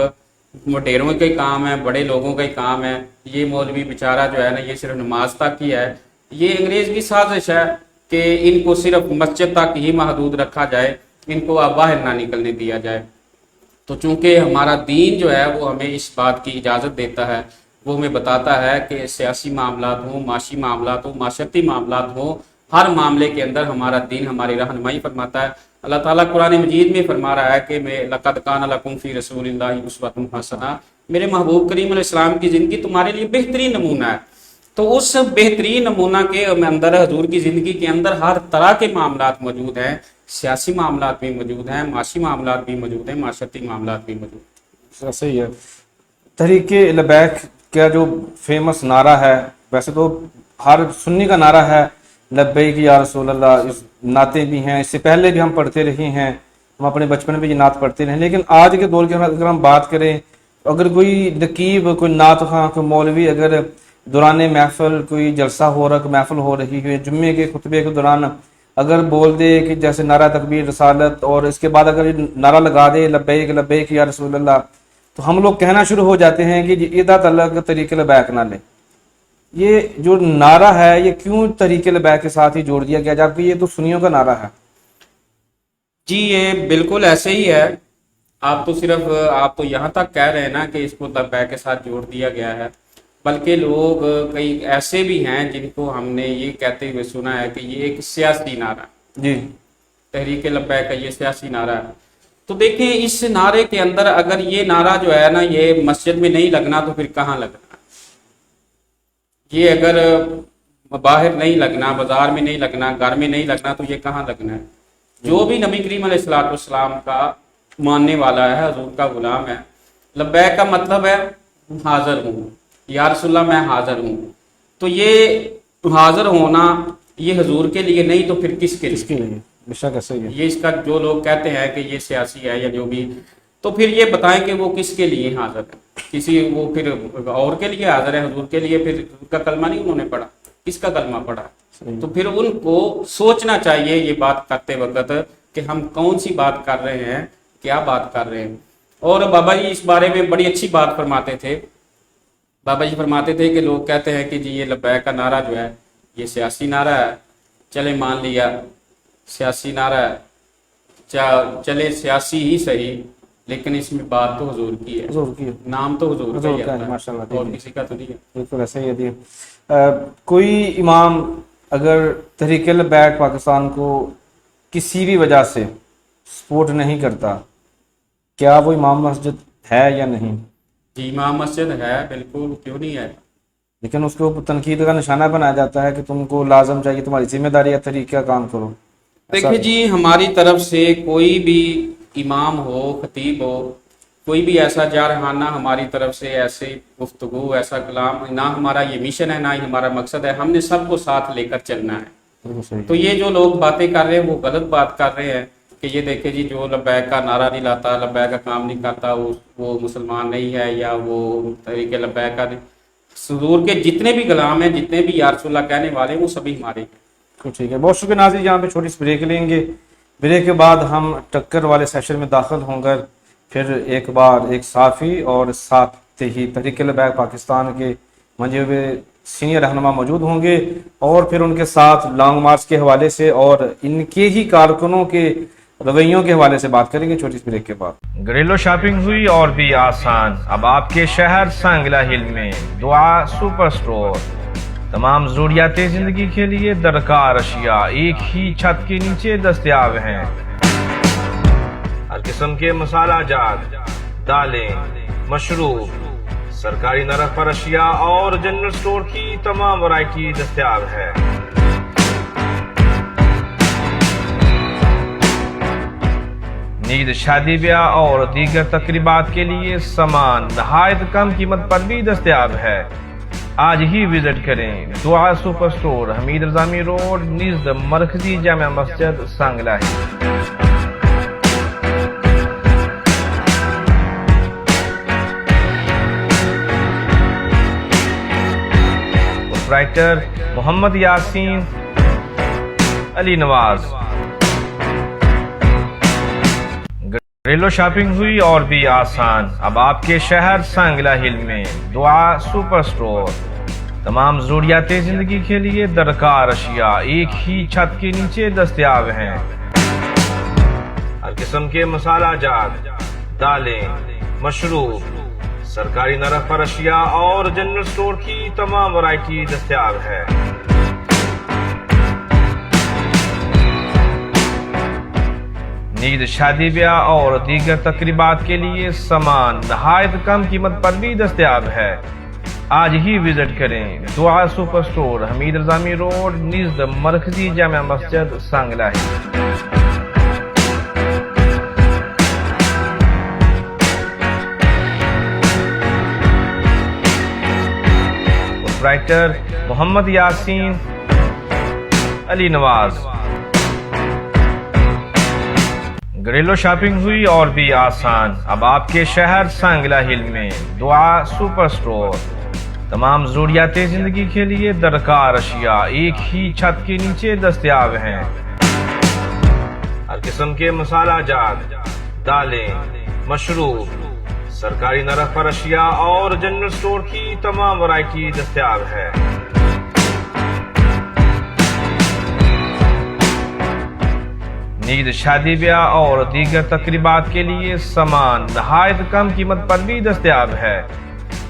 مٹیروں کا ہی کام ہے, بڑے لوگوں کا ہی کام ہے. یہ مولوی بیچارہ جو ہے نا یہ صرف نماز تک ہی ہے. یہ انگریز کی سازش ہے کہ ان کو صرف مسجد تک ہی محدود رکھا جائے, ان کو اب باہر نہ نکلنے دیا جائے. تو چونکہ ہمارا دین جو ہے وہ ہمیں اس بات کی اجازت دیتا ہے, وہ ہمیں بتاتا ہے کہ سیاسی معاملات ہوں, معاشی معاملات ہوں, معاشرتی معاملات ہوں, ہر معاملے کے اندر ہمارا دین ہماری رہنمائی فرماتا ہے. اللہ تعالیٰ قرآن مجید میں فرما رہا ہے کہ لَقَدْ كَانَ لَكُمْ فِي رَسُولِ اللَّهِ أُسْوَةٌ حَسَنَةٌ, میرے محبوب کریم علیہ السلام کی زندگی تمہارے لیے بہترین نمونہ ہے. تو اس بہترین نمونہ کے اندر حضور کی زندگی کے اندر ہر طرح کے معاملات موجود ہیں, سیاسی معاملات بھی موجود ہیں, معاشی معاملات بھی موجود ہیں, معاشرتی معاملات بھی موجود ہیں. صحیح ہے. تحریک لبیک کا جو فیمس نعرہ ہے, ویسے تو ہر سنی کا نعرہ ہے لبیک یا رسول اللہ, اس نعتیں بھی ہیں, اس سے پہلے بھی ہم پڑھتے رہے ہیں, ہم اپنے بچپن میں یہ نعت پڑھتے رہے. لیکن آج کے دور کے اگر ہم بات کریں अगर कोई नकीब, कोई नात खां, कोई मौलवी अगर दौरान महफिल कोई जलसा हो रहा, महफिल हो रही है, जुम्मे के खुतबे के दौरान अगर बोल दे कि जैसे नारा तकबीर रसालत, और इसके बाद अगर ये नारा लगा दे लब्बैक या रसूल अल्लाह, तो हम लोग कहना शुरू हो जाते हैं कि इदा अलग तरीके लबैक ना ले। ये जो नारा है ये क्यों तरीके लबैक के साथ ही जोड़ दिया गया, जबकि ये तो सुन्नियों का नारा है? जी ये बिल्कुल ऐसे ही है। आप तो यहाँ तक कह रहे हैं ना कि इसको लब्बैक के साथ जोड़ दिया गया है, बल्कि लोग कई ऐसे भी हैं जिनको हमने ये कहते हुए सुना है कि ये एक सियासी नारा, जी तहरीक लब्बैक का ये सियासी नारा है। तो देखिए इस नारे के अंदर अगर ये नारा जो है ना ये मस्जिद में नहीं लगना तो फिर कहाँ लगना? ये अगर बाहर नहीं लगना, बाजार में नहीं लगना, घर में नहीं लगना, तो ये कहाँ लगना है? जो भी नबी करीम अलैहिस्सलाम का मानने वाला है, हजूर का गुलाम है, लब्बैक का मतलब है हाजिर हूँ, या रसूलल्लाह मैं हाजिर हूँ। तो ये हाजिर होना ये हजूर के लिए नहीं तो फिर किसके लिए? बेशक ऐसा ही है। ये इसका जो लोग कहते हैं कि ये सियासी है या जो भी, तो फिर ये बताएं कि वो किसके लिए हाजिर है? किसी वो फिर और के लिए हाजिर है, हजूर के लिए फिर उसका कलमा नहीं उन्होंने पढ़ा, किसका कलमा पढ़ा? तो फिर उनको सोचना चाहिए ये बात करते वक्त कि हम कौन सी बात कर रहे हैं, क्या बात कर रहे हैं। और बाबा जी इस बारे में बड़ी अच्छी बात फरमाते थे। बाबा जी फरमाते थे कि लोग कहते हैं कि जी ये लब्बैक का नारा जो है ये सियासी नारा है, चले मान लिया सियासी नारा है, चले सियासी ही सही, लेकिन इसमें बात तो हुजूर की है, हुजूर की है, नाम तो हुजूर का ही हुजूर का है, आता है, माशाल्लाह, और किसी का तो नहीं है। बिल्कुल ऐसा ही है। कोई इमाम अगर तहरीक लब्बैक पाकिस्तान को किसी भी वजह से सपोर्ट नहीं करता, क्या वो इमाम मस्जिद है या नहीं? जी इमाम मस्जिद है, बिल्कुल, क्यों नहीं है। लेकिन उसके ऊपर तनकीद का निशाना बनाया जाता है कि तुमको लाजम चाहिए, तुम्हारी जिम्मेदारी है, तरीका काम करो। देखिए जी हमारी तरफ से कोई भी इमाम हो, खतीब हो, कोई भी ऐसा जारहाना हमारी तरफ से ऐसे गुफ्तगू, ऐसा कलाम, ना हमारा ये मिशन है, ना ही हमारा मकसद है। हमने सबको साथ लेकर चलना है। तो ये जो लोग बातें कर रहे हैं वो गलत बात कर रहे हैं कि ये देखे जी जो लब्बैक का नारा नहीं लाता, लब्बैक का काम नहीं करता, वो मुसलमान नहीं है, या वो तरीके लब्बैक का नहीं। हुजूर के जितने भी गुलाम हैं, जितने भी या रसूलल्लाह कहने वाले, वो सभी हमारे। तो ठीक है, बहुत शुक्रिया नाज़रीन। यहाँ पे छोटी सी ब्रेक लेंगे, ब्रेक के बाद हम टक्कर वाले सेशन में दाखिल होंगे। फिर एक बार एक साफ़ी और साथ ही तहरीक लब्बैक पाकिस्तान के मंजे हुए सीनियर रहनुमा मौजूद होंगे, और फिर उनके साथ लॉन्ग मार्च के हवाले से और इनके ही कारकुनों के रवैयों के हवाले से बात करेंगे छोटी सी ब्रेक के बाद। घरेलू शॉपिंग हुई और भी आसान। अब आपके शहर सांगला हिल में दुआ सुपर स्टोर। तमाम जरूरियाती जिंदगी के लिए दरकार अशिया एक ही छत के नीचे दस्तयाब हैं। हर किस्म के मसाला जात, दालें, मशरूब, सरकारी नरक पर अशिया और जनरल स्टोर की तमाम वैरायटी दस्तयाब है। नीद, शादी ब्याह और दीगर तकरीबात के लिए सामान नहायत कम कीमत पर भी दस्तयाब है। आज ही विजिट करें दुआ super store, Hamid Rajami road, निज़ मरकजी जामा मस्जिद, सांगला ही। राइटर मोहम्मद यासीन अली नवाज। घरेलू शॉपिंग हुई और भी आसान। अब आपके शहर सांगला हिल में दुआ सुपर स्टोर। तमाम जरूरियाती जिंदगी के लिए दरकार अशिया एक ही छत के नीचे दस्तयाब हैं। हर किस्म के मसाला जात, दालें, मशरूब, सरकारी नरक पर अशिया और जनरल स्टोर की तमाम वैरायटी दस्तयाब है। नीद, शादी ब्याह और दीगर तकरीबात के लिए सामान नहायत कम कीमत पर भी दस्तयाब है। आज ही विजिट करें दुआ super store, Hamid Rajami road, निज़ मरकजी जामा मस्जिद, सांगला ही। राइटर मोहम्मद यासीन अली नवाज। घरेलू शॉपिंग हुई और भी आसान। अब आपके शहर सांगला हिल में दुआ सुपर स्टोर। तमाम ज़रूरियाती जिंदगी के लिए दरकार अशिया एक ही छत के नीचे दस्तयाब हैं। हर किस्म के मसाला जात, दालें, मशरूब, सरकारी नरक पर अशिया और जनरल स्टोर की तमाम वैरायटी दस्तयाब है। नीद, शादी ब्याह और दीगर तकरीबात के लिए सामान नहायत कम कीमत पर भी दस्तयाब है।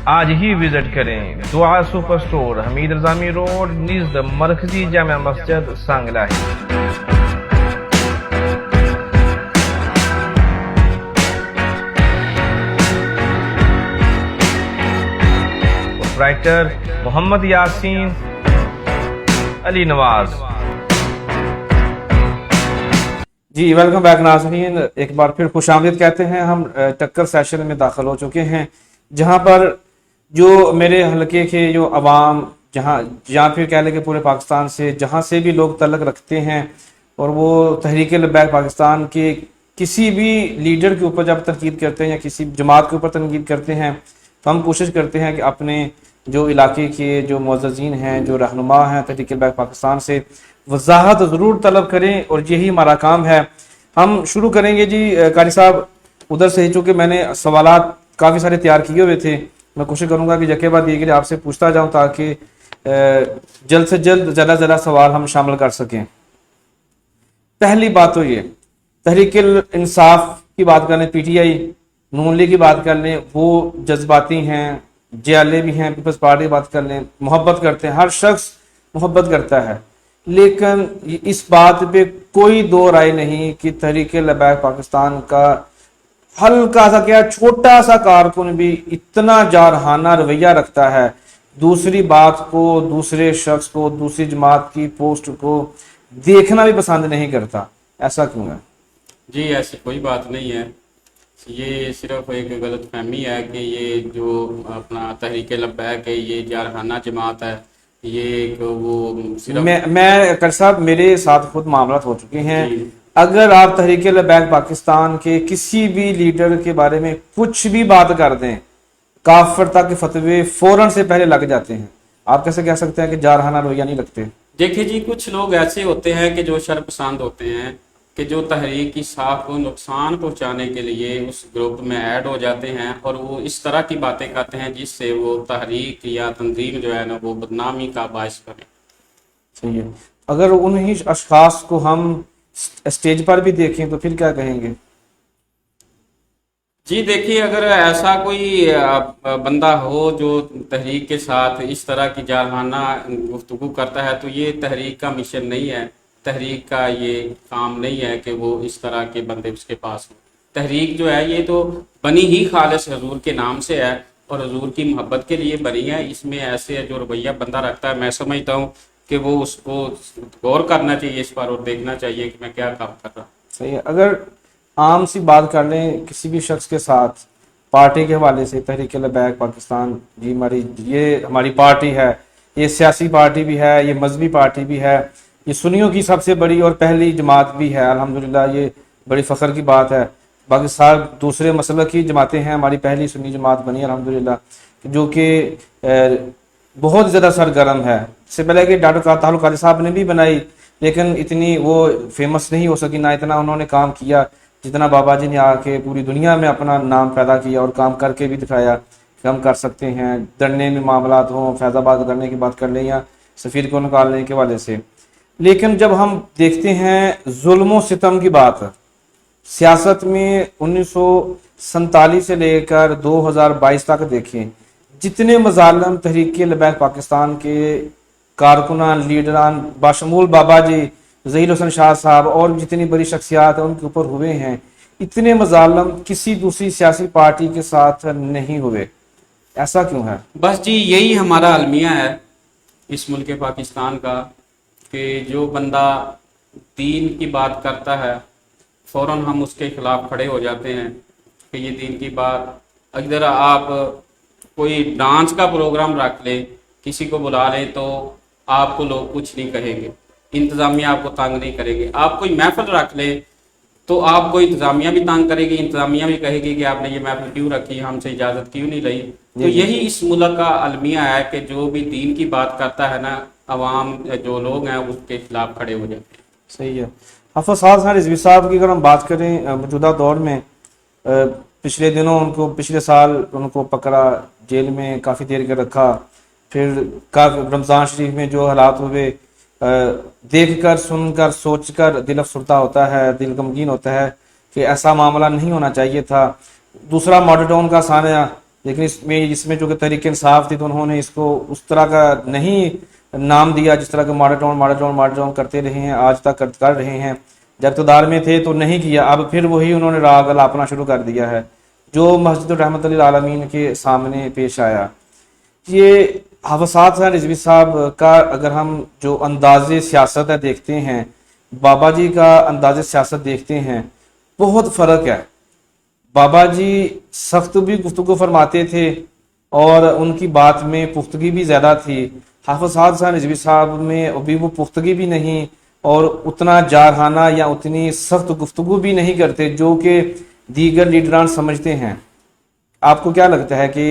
आज ही विजिट करें दुआ super store, Hamid Rajami road, निज़द मरकजी जामा मस्जिद, सांगला है। राइटर मोहम्मद यासीन अली नवाज। जी वेलकम बैक नाज़रीन, एक बार फिर खुशामदीद कहते हैं। हम टक्कर सेशन में दाखिल हो चुके हैं, जहां पर जो मेरे हलके के जो अवाम, जहाँ फिर कह लें कि पूरे पाकिस्तान से जहाँ से भी लोग तल्लक रखते हैं और वो तहरीक लब्बैक पाकिस्तान के किसी भी लीडर के ऊपर जब तनकीद करते हैं या किसी जमात के ऊपर तनकीद करते हैं, तो हम कोशिश करते हैं कि अपने जो इलाके के जो मुअज़्ज़िज़ीन हैं, जो रहनुमा हैं तहरीक लब्बैक पाकिस्तान से वजाहत ज़रूर तलब करें, और यही हमारा काम है। हम शुरू करेंगे जी कारी साहब उधर से, चूँकि मैंने सवालात काफ़ी सारे तैयार किए हुए थे। मैं कोशिश करूँगा कि जगह बाद ये आपसे पूछता जाऊँ ताकि जल्द से जल्द ज़्यादा सवाल हम शामिल कर सकें। पहली बात तो ये, तहरीक इंसाफ की बात कर लें, PTI, नून लीग की बात कर लें, वो जज्बाती हैं, JLA भी हैं, पीपल्स पार्टी की बात कर लें, मोहब्बत करते हैं, हर शख्स मोहब्बत करता है, लेकिन इस बात पे कोई दो राय नहीं कि तहरीक लब्बैक पाकिस्तान का हल्का सा क्या छोटा सा कारकुन भी इतना जारहाना रवैया रखता है, दूसरी बात को, दूसरे शख्स को, दूसरी जमात की पोस्ट को देखना भी पसंद नहीं करता। ऐसा क्यों है? जी ऐसी कोई बात नहीं है, ये सिर्फ एक गलत फहमी है कि ये जो अपना तहरीक लब्बैक है ये जारहाना जमात है, ये एक वो सिर्फ मैं कर साहब मेरे साथ खुद मामला हो चुके हैं। अगर आप तहरीक लब्बैक पाकिस्तान के किसी भी लीडर के बारे में कुछ भी बात कर दें, काफिरता के फतवे फौरन से पहले लग जाते हैं। आप कैसे कह सकते हैं कि जारहाना रवैया नहीं रखते? देखिए जी, कुछ लोग ऐसे होते हैं कि जो शर्पसंद होते हैं कि जो तहरीक की साख को नुकसान पहुंचाने के लिए उस ग्रुप में ऐड हो जाते हैं और वो इस तरह की बातें करते हैं जिससे वो तहरीक या तंजीम जो है ना वो बदनामी का बायस बने। सही है। अगर उन्हीं अशखास को हम स्टेज पर भी देखें तो फिर क्या कहेंगे? जी देखिए, अगर ऐसा कोई बंदा हो जो तहरीक के साथ इस तरह की जारहाना गुफ्तगू करता है तो ये तहरीक का मिशन नहीं है, तहरीक का ये काम नहीं है कि वो इस तरह के बंदे उसके पास हो। तहरीक जो है ये तो बनी ही खालिस हजूर के नाम से है और हजूर की मोहब्बत के लिए बनी है। इसमें ऐसे जो रवैया बंदा रखता है, मैं समझता हूँ कि वो उसको गौर करना चाहिए इस पर और देखना चाहिए कि मैं क्या काम कर रहा हूँ। सही है। अगर आम सी बात कर लें किसी भी शख्स के साथ पार्टी के हवाले से, तहरीक लब्बैक पाकिस्तान जी हमारी पार्टी है, ये सियासी पार्टी भी है, ये मजहबी पार्टी भी है, ये सुन्नियों की सबसे बड़ी और पहली जमात भी है। अल्हम्दुलिल्लाह ये बड़ी फ़ख्र की बात है। बाकी सारे दूसरे मसलक की जमातें हैं, हमारी पहली सुन्नी जमात बनी है अल्हम्दुलिल्लाह, जो कि बहुत ज़्यादा सरगर्म है। इससे पहले कि डॉक्टर तारुक कादरी साहब ने भी बनाई, लेकिन इतनी वो फेमस नहीं हो सकी, ना इतना उन्होंने काम किया जितना बाबा जी ने आके पूरी दुनिया में अपना नाम पैदा किया और काम करके भी दिखाया कि हम कर सकते हैं। धरने में मामलात हों, फैज़ाबाद के धरने की बात कर लें या सफ़ीर को निकालने के वाले से। लेकिन जब हम देखते हैं जुल्म सितम की बात, सियासत में 1947 से लेकर 2022 तक देखें, जितने मजालम तहरीक लब्बैक पाकिस्तान के कारकुनान, लीडरान, बाशमूल बाबा जी, ज़हीर हुसैन शाह साहब और जितनी बड़ी शख्सियात हैं उनके ऊपर हुए हैं, इतने मजालम किसी दूसरी सियासी पार्टी के साथ नहीं हुए। ऐसा क्यों है? बस जी यही हमारा अलमिया है इस मुल्क पाकिस्तान का कि जो बंदा दीन की बात करता है फ़ौरन हम उसके खिलाफ खड़े हो जाते हैं कि ये दीन की बात। अगर आप कोई डांस का प्रोग्राम रख ले, किसी को बुला ले, तो आपको लोग कुछ नहीं कहेंगे, इंतज़ामिया आपको तंग नहीं करेंगे। आप कोई महफिल रख ले, तो आपको इंतजामिया भी तंग करेगी, इंतजामिया भी कहेगी कि आपने ये महफिल क्यों रखी, हमसे इजाज़त क्यों नहीं ली। तो यही इस मुल्क का अलमिया है कि जो भी दीन की बात करता है ना, अवाम जो लोग हैं उसके खिलाफ खड़े हो जाते हैं। सही है। हाफिज साद रिजवी साहब की अगर हम बात करें मौजूदा दौर में, पिछले दिनों उनको, पिछले साल उनको पकड़ा, जेल में काफ़ी देर के रखा, फिर रमज़ान शरीफ में जो हालात हुए, देख कर, सुनकर, सोचकर दिल अफसरदा होता है, दिल गमगीन होता है कि ऐसा मामला नहीं होना चाहिए था। दूसरा मॉडल टाउन का सानिया, लेकिन इसमें जो कि तहरीक इंसाफ थी तो उन्होंने इसको उस तरह का नहीं नाम दिया जिस तरह के मॉडल टाउन करते रहे हैं, आज तक कर रहे हैं। जब इक़्तिदार में थे तो नहीं किया, अब फिर वही उन्होंने राग अलापना शुरू कर दिया है जो मस्जिद रहमत लिल आलमीन के सामने पेश आया। ये हाफिज साद रिजवी साहब का अगर हम जो अंदाज़े सियासत है देखते हैं, बाबा जी का अंदाज़े सियासत देखते हैं, बहुत फ़र्क है। बाबा जी सख्त भी गुफ्तगू फरमाते थे और उनकी बात में पुख्तगी भी ज़्यादा थी। हाफिज साद रिजवी साहब में अभी वो पुख्तगी भी नहीं और उतना जारहाना या उतनी सख्त गुफ्तगू भी नहीं करते जो कि दीगर लीडरान समझते हैं। आपको क्या लगता है कि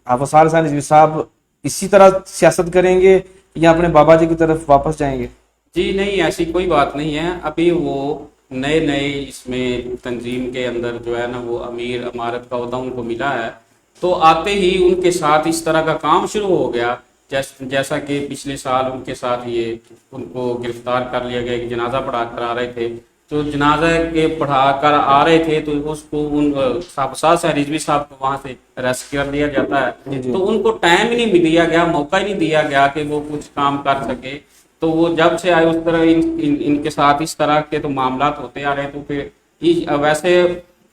हाफिज साद रिजवी साहब इसी तरह सियासत करेंगे या अपने बाबा जी की तरफ वापस जाएंगे? जी नहीं, ऐसी कोई बात नहीं है। अभी वो नए इसमें तंजीम के अंदर जो है ना वो अमीर अमारत का ओहदा उनको मिला है, तो आते ही उनके साथ इस तरह का काम शुरू हो गया। जैसा कि पिछले साल उनके साथ ये उनको गिरफ्तार कर लिया गया, एक जनाजा पढ़ा कर आ रहे थे, तो जनाजा के पढ़ा कर आ रहे थे तो उसको उन साद रिजवी साहब को वहां से अरेस्ट कर लिया जाता है। तो उनको टाइम ही नहीं दिया गया, मौका ही नहीं दिया गया कि वो कुछ काम कर सके। तो वो जब से आए उस तरह इनके साथ इस तरह के तो मामला होते आ रहे। तो फिर वैसे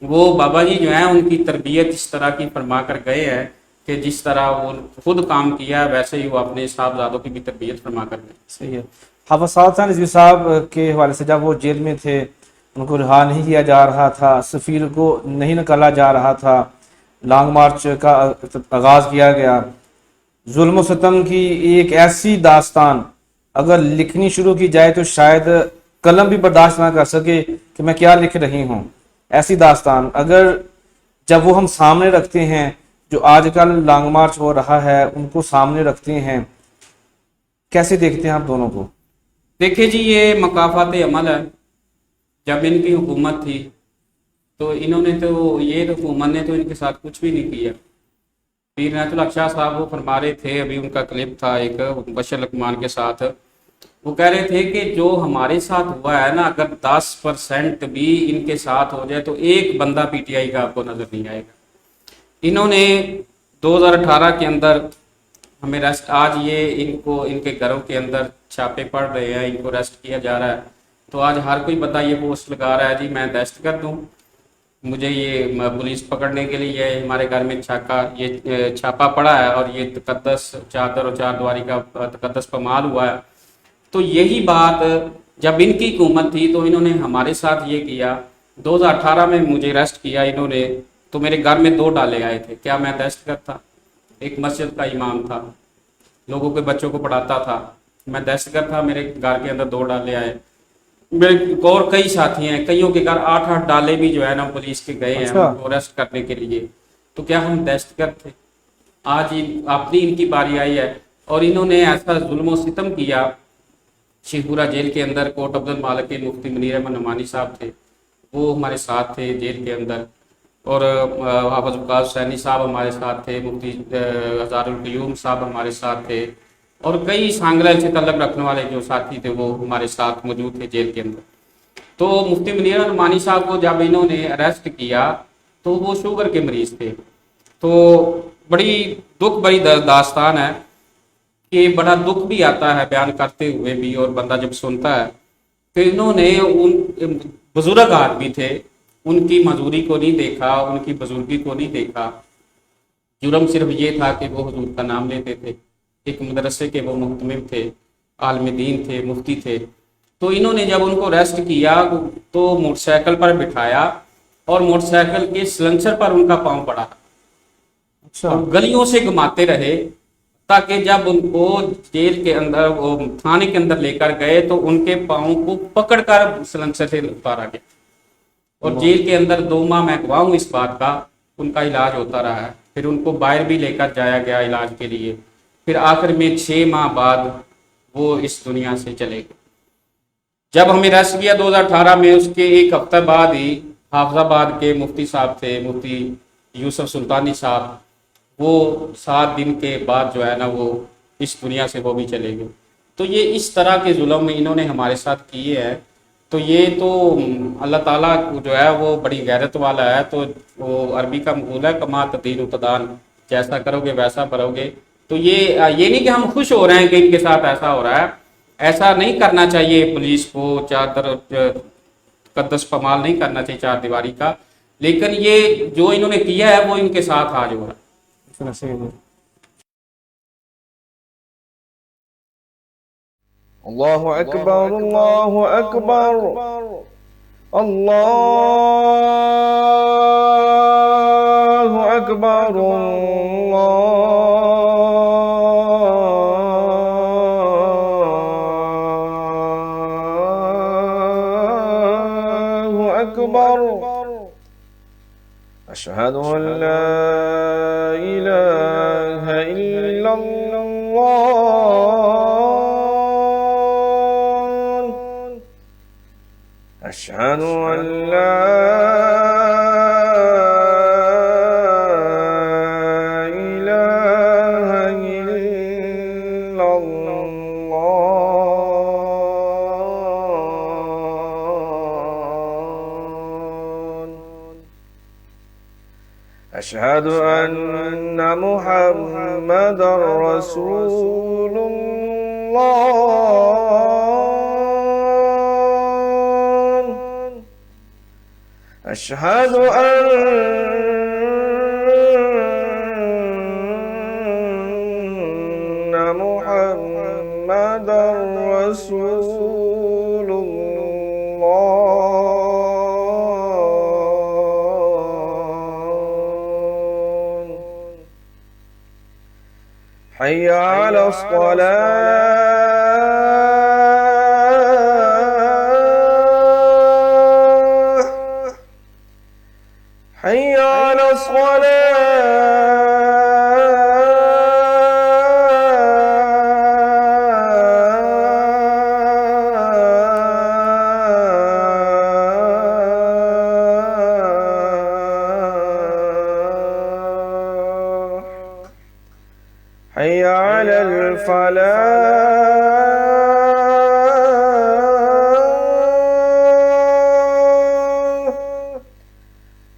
वो बाबा जी जो है उनकी तरबियत इस तरह की फरमा कर गए हैं कि जिस तरह वो खुद काम किया है वैसे ही वो अपने साहबजादों की भी तरबियत फरमा कर गए। सही है। हाफिज साद रिजवी साहब के हवाले से जब वो जेल में थे उनको रिहा नहीं किया जा रहा था, सफ़ीर को नहीं निकाला जा रहा था, लॉन्ग मार्च का आगाज़ किया गया, जुल्म सितम की एक ऐसी दास्तान अगर लिखनी शुरू की जाए तो शायद कलम भी बर्दाश्त ना कर सके कि मैं क्या लिख रही हूँ। ऐसी दास्तान अगर जब वो हम सामने रखते हैं, जो आजकल लॉन्ग मार्च हो रहा है उनको सामने रखते हैं, कैसे देखते हैं आप दोनों को? देखिए जी, ये मकाफात अमल है। जब इनकी हुकूमत थी तो इन्होंने तो ये हुकूमत ने तो इनके साथ कुछ भी नहीं किया। पीर इनायतुल हक शाह साहब वो फरमा रहे थे, अभी उनका क्लिप था एक बशर लकमान के साथ, वो कह रहे थे कि जो हमारे साथ हुआ है ना, अगर 10% भी इनके साथ हो जाए तो एक बंदा पीटीआई का आपको नजर नहीं आएगा। इन्होंने 2018 के अंदर हमें रेस्ट, आज ये इनको इनके घरों के अंदर छापे पड़ रहे हैं, इनको रेस्ट किया जा रहा है। तो आज हर कोई बंदा ये पोस्ट लगा रहा है जी मैं रेस्ट कर दूं, मुझे ये पुलिस पकड़ने के लिए हमारे घर में छापा पड़ा है और ये तकद्दस चादर और चारदीवारी का तकद्दस पमाल हुआ है। तो यही बात जब इनकी हुकूमत थी तो इन्होंने हमारे साथ ये किया। 2018 में मुझे अरेस्ट किया इन्होंने, तो मेरे घर में 2 डाले आए थे। क्या मैं दहशतगर्द था? एक मस्जिद का इमाम था, लोगों के बच्चों को पढ़ाता था, मैं दहशतगर्द था? मेरे घर के अंदर 2 डाले आए। मेरे और कई साथी हैं, कईयों के घर 8-8 डाले भी जो है ना पुलिस के गए हैं उनको अरेस्ट करने के लिए। तो क्या हम दहशतगर्द थे? आज अपनी इनकी बारी आई है और इन्होंने ऐसा जुल्म सितम किया। शेखपुरा जेल के अंदर कोट अब्दुल मालिक के मुफ्ती मुनीर अहमद नमानी साहब थे, वो हमारे साथ थे जेल के अंदर, और हाफिज वकास हुसैनी साहब हमारे साथ थे, मुफ्ती हजारुल क़य्यूम साहब हमारे साथ थे, और कई सांगला से तल्लुक़ रखने वाले जो साथी थे वो हमारे साथ मौजूद थे जेल के अंदर। तो मुफ्ती मुनीर अहमद नमानी साहब को जब इन्होंने अरेस्ट किया तो वो शुगर के मरीज थे। तो बड़ी दुख भरी दास्तान है कि बड़ा दुख भी आता है बयान करते हुए भी, और बंदा जब सुनता है। तो इन्होंने उन बुजुर्ग आदमी थे, उनकी मजदूरी को नहीं देखा, उनकी बुजुर्गी को नहीं देखा। जुर्म सिर्फ ये था कि वो हुजूर का नाम लेते थे, एक मदरसे के वो मुहतमिम थे, आलिम दीन थे, मुफ्ती थे। तो इन्होंने जब उनको अरेस्ट किया तो मोटरसाइकिल पर बिठाया और मोटरसाइकिल के सिलेंसर पर उनका पांव पड़ा। अच्छा। और गलियों से घुमाते रहे ताकि जब उनको जेल के अंदर वो थाने के अंदर लेकर गए तो उनके पाँव को पकड़कर सिलेंसर से उतारा गया اور जेल के अंदर 2 माह मैं गवाह हूँ इस बात का, उनका इलाज होता रहा है। फिर उनको बाहर भी लेकर जाया गया इलाज के लिए। फिर आखिर में 6 माह बाद वो इस दुनिया से चले गए। जब हमें अरेस्ट किया 2018 में, उसके एक हफ्ते बाद ही हाफिजाबाद के मुफ्ती साहब थे, मुफ्ती यूसुफ सुल्तानी साहब, वो 7 दिन के बाद जो है ना वो इस दुनिया से वो भी चले गए। तो ये इस तरह के जुल्म इन्होंने हमारे साथ किए हैं। तो ये तो अल्लाह ताला जो है वो बड़ी गैरत वाला है। तो वो अरबी का मकूल है, कमा तदीन तदान, जैसा करोगे वैसा भरोगे। तो ये नहीं कि हम खुश हो रहे हैं कि इनके साथ ऐसा हो रहा है, ऐसा नहीं करना चाहिए। पुलिस को चादर कद्दस पमाल नहीं करना चाहिए चार दीवारी का, लेकिन ये जो इन्होंने किया है वो इनके साथ आज हो रहा है। अल्लाहु अकबर, अल्लाहु अकबर, अल्लाहु अकबर, अल्लाहु अकबर, अशहदु अन ला इलाहा इल्लल्लाह, أشهد أن لا إله إلا الله، أشهد أن محمدا رسول الله، أشهد أن محمدا رسول الله، حي على الصلاة، حي على الصلاة، حي على الفلاح،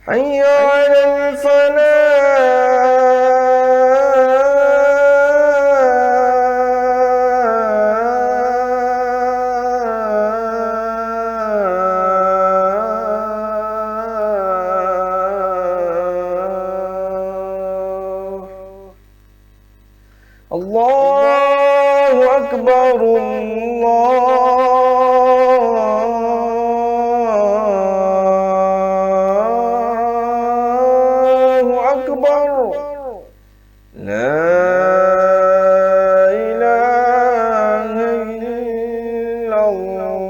حي على الفلاح. الله أكبر، الله أكبر، لا إله إلا الله.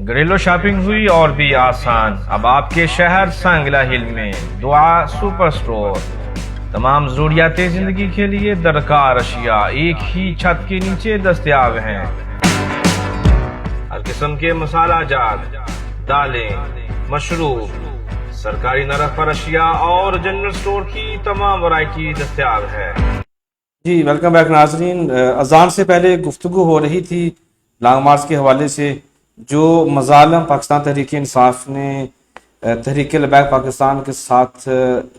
घरेलू शॉपिंग हुई और भी आसान। अब आपके शहर सांगला हिल में दुआ सुपर स्टोर। तमाम ज़रूरियात जिंदगी के लिए दरकार अशिया एक ही छत के नीचे दस्तयाब हैं। हर किस्म के मसाला जात, दालें, मशरूब, सरकारी नरक पर अशिया और जनरल स्टोर की तमाम वैरायटी दस्तयाब है। जी वेलकम बैक नाजरीन। अजान से पहले गुफ्तगू हो रही थी लॉन्ग मार्च के हवाले से, जो मजालम पाकिस्तान तहरीक इंसाफ ने तहरीक लबैक पाकिस्तान के साथ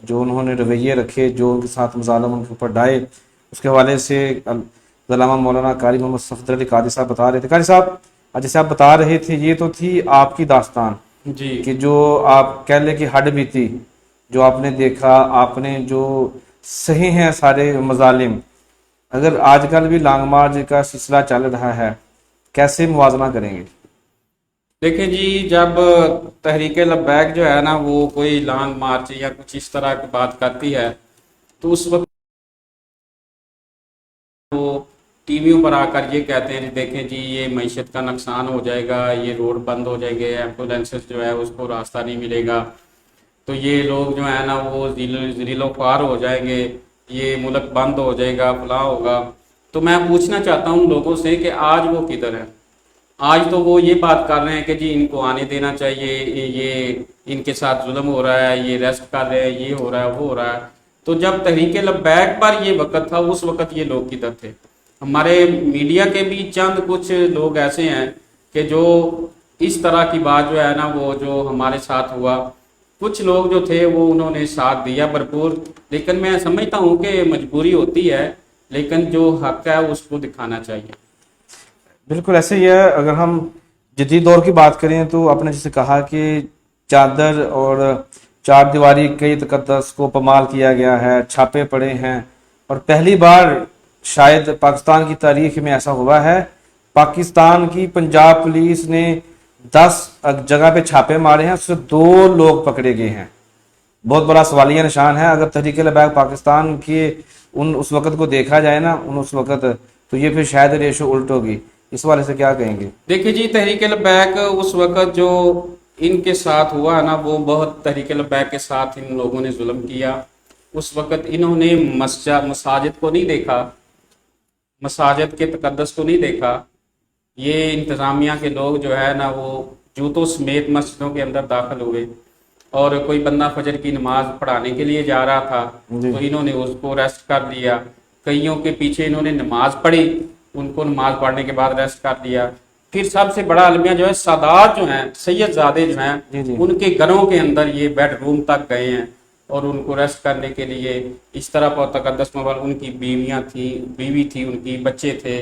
जो उन्होंने रवैये रखे, जो उनके साथ मजालम उनके ऊपर डाए, उसके हवाले से अल्लामा मौलाना कारी मोहम्मद सफदर अली कारी साहब बता रहे थे। कारी साहब जैसे आप बता रहे थे, ये तो थी आपकी दास्तान जी कि जो आप कह ले कि हड बीती, जो आपने देखा, आपने जो सही हैं सारे मजालिम। अगर आजकल भी लॉन्ग मार्च का सिलसिला चल रहा है, कैसे मुवाजना करेंगे? देखिए जी, जब तहरीक लब्बैक जो है ना वो कोई लॉन्ग मार्च या कुछ इस तरह की बात करती है, तो उस वक्त वो टीवियों पर आकर ये कहते हैं, देखें जी ये मईशत का नुकसान हो जाएगा, ये रोड बंद हो जाएंगे, एम्बुलेंसेस जो है उसको रास्ता नहीं मिलेगा, तो ये लोग जो है ना वो ज़िलो ख्वार हो जाएंगे, ये मुल्क बंद हो जाएगा, फलां होगा। तो मैं पूछना चाहता हूँ लोगों से कि आज वो किधर है? आज तो वो ये बात कर रहे हैं कि जी इनको आने देना चाहिए, ये इनके साथ जुल्म हो रहा है, ये रेस्ट कर रहे हैं, ये हो रहा है, वो हो रहा है। तो जब तहरीक लब्बैक पर ये वक्त था, उस वक्त ये लोग किधर थे? हमारे मीडिया के भी चंद कुछ लोग ऐसे हैं कि जो इस तरह की बात जो है ना वो जो हमारे साथ हुआ, कुछ लोग जो थे वो उन्होंने साथ दिया भरपूर, लेकिन मैं समझता हूँ कि मजबूरी होती है, लेकिन जो हक है उसको दिखाना चाहिए। बिल्कुल ऐसे ही है। अगर हम जदीद दौर की बात करें तो आपने जैसे कहा कि चादर और चार दीवारी कई तकद्दस को पमाल किया गया है, छापे पड़े हैं, और पहली बार शायद पाकिस्तान की तारीख में ऐसा हुआ है, पाकिस्तान की पंजाब पुलिस ने 10 जगह पे छापे मारे हैं, उससे 2 लोग पकड़े गए हैं। बहुत बड़ा सवालिया निशान है। अगर तहरीक लब्बैक पाकिस्तान के उस वक़्त को देखा जाए ना, उस वक़्त, तो ये फिर शायद रेशो उल्ट होगी। इस वाले से क्या कहेंगे? देखिए जी, तहरीक लब्बैक उस वक़्त जो इनके साथ हुआ ना, वो बहुत तहरीक लब्बैक के साथ इन लोगों ने जुल्म किया। उस वक़्त इन्होंने मसाजिद को नहीं देखा, मसाजिद के तकद्दस को नहीं देखा। ये इंतज़ामिया के लोग जो है ना वो जूतों समेत मस्जिदों के अंदर दाखिल हुए, और कोई बंदा फजर की नमाज पढ़ाने के लिए जा रहा था तो इन्होंने उसको अरेस्ट कर लिया। कईयों के पीछे इन्होंने नमाज पढ़ी, उनको नमाज पढ़ने के बाद अरेस्ट कर दिया। फिर सबसे बड़ा अलमिया जो है सादात जो हैं, सैयदजादे जो हैं, उनके घरों के अंदर ये बेडरूम तक गए हैं और उनको अरेस्ट करने के लिए इस तरह पर तकद्दस मवाल, उनकी बीवी थी, उनकी बच्चे थे,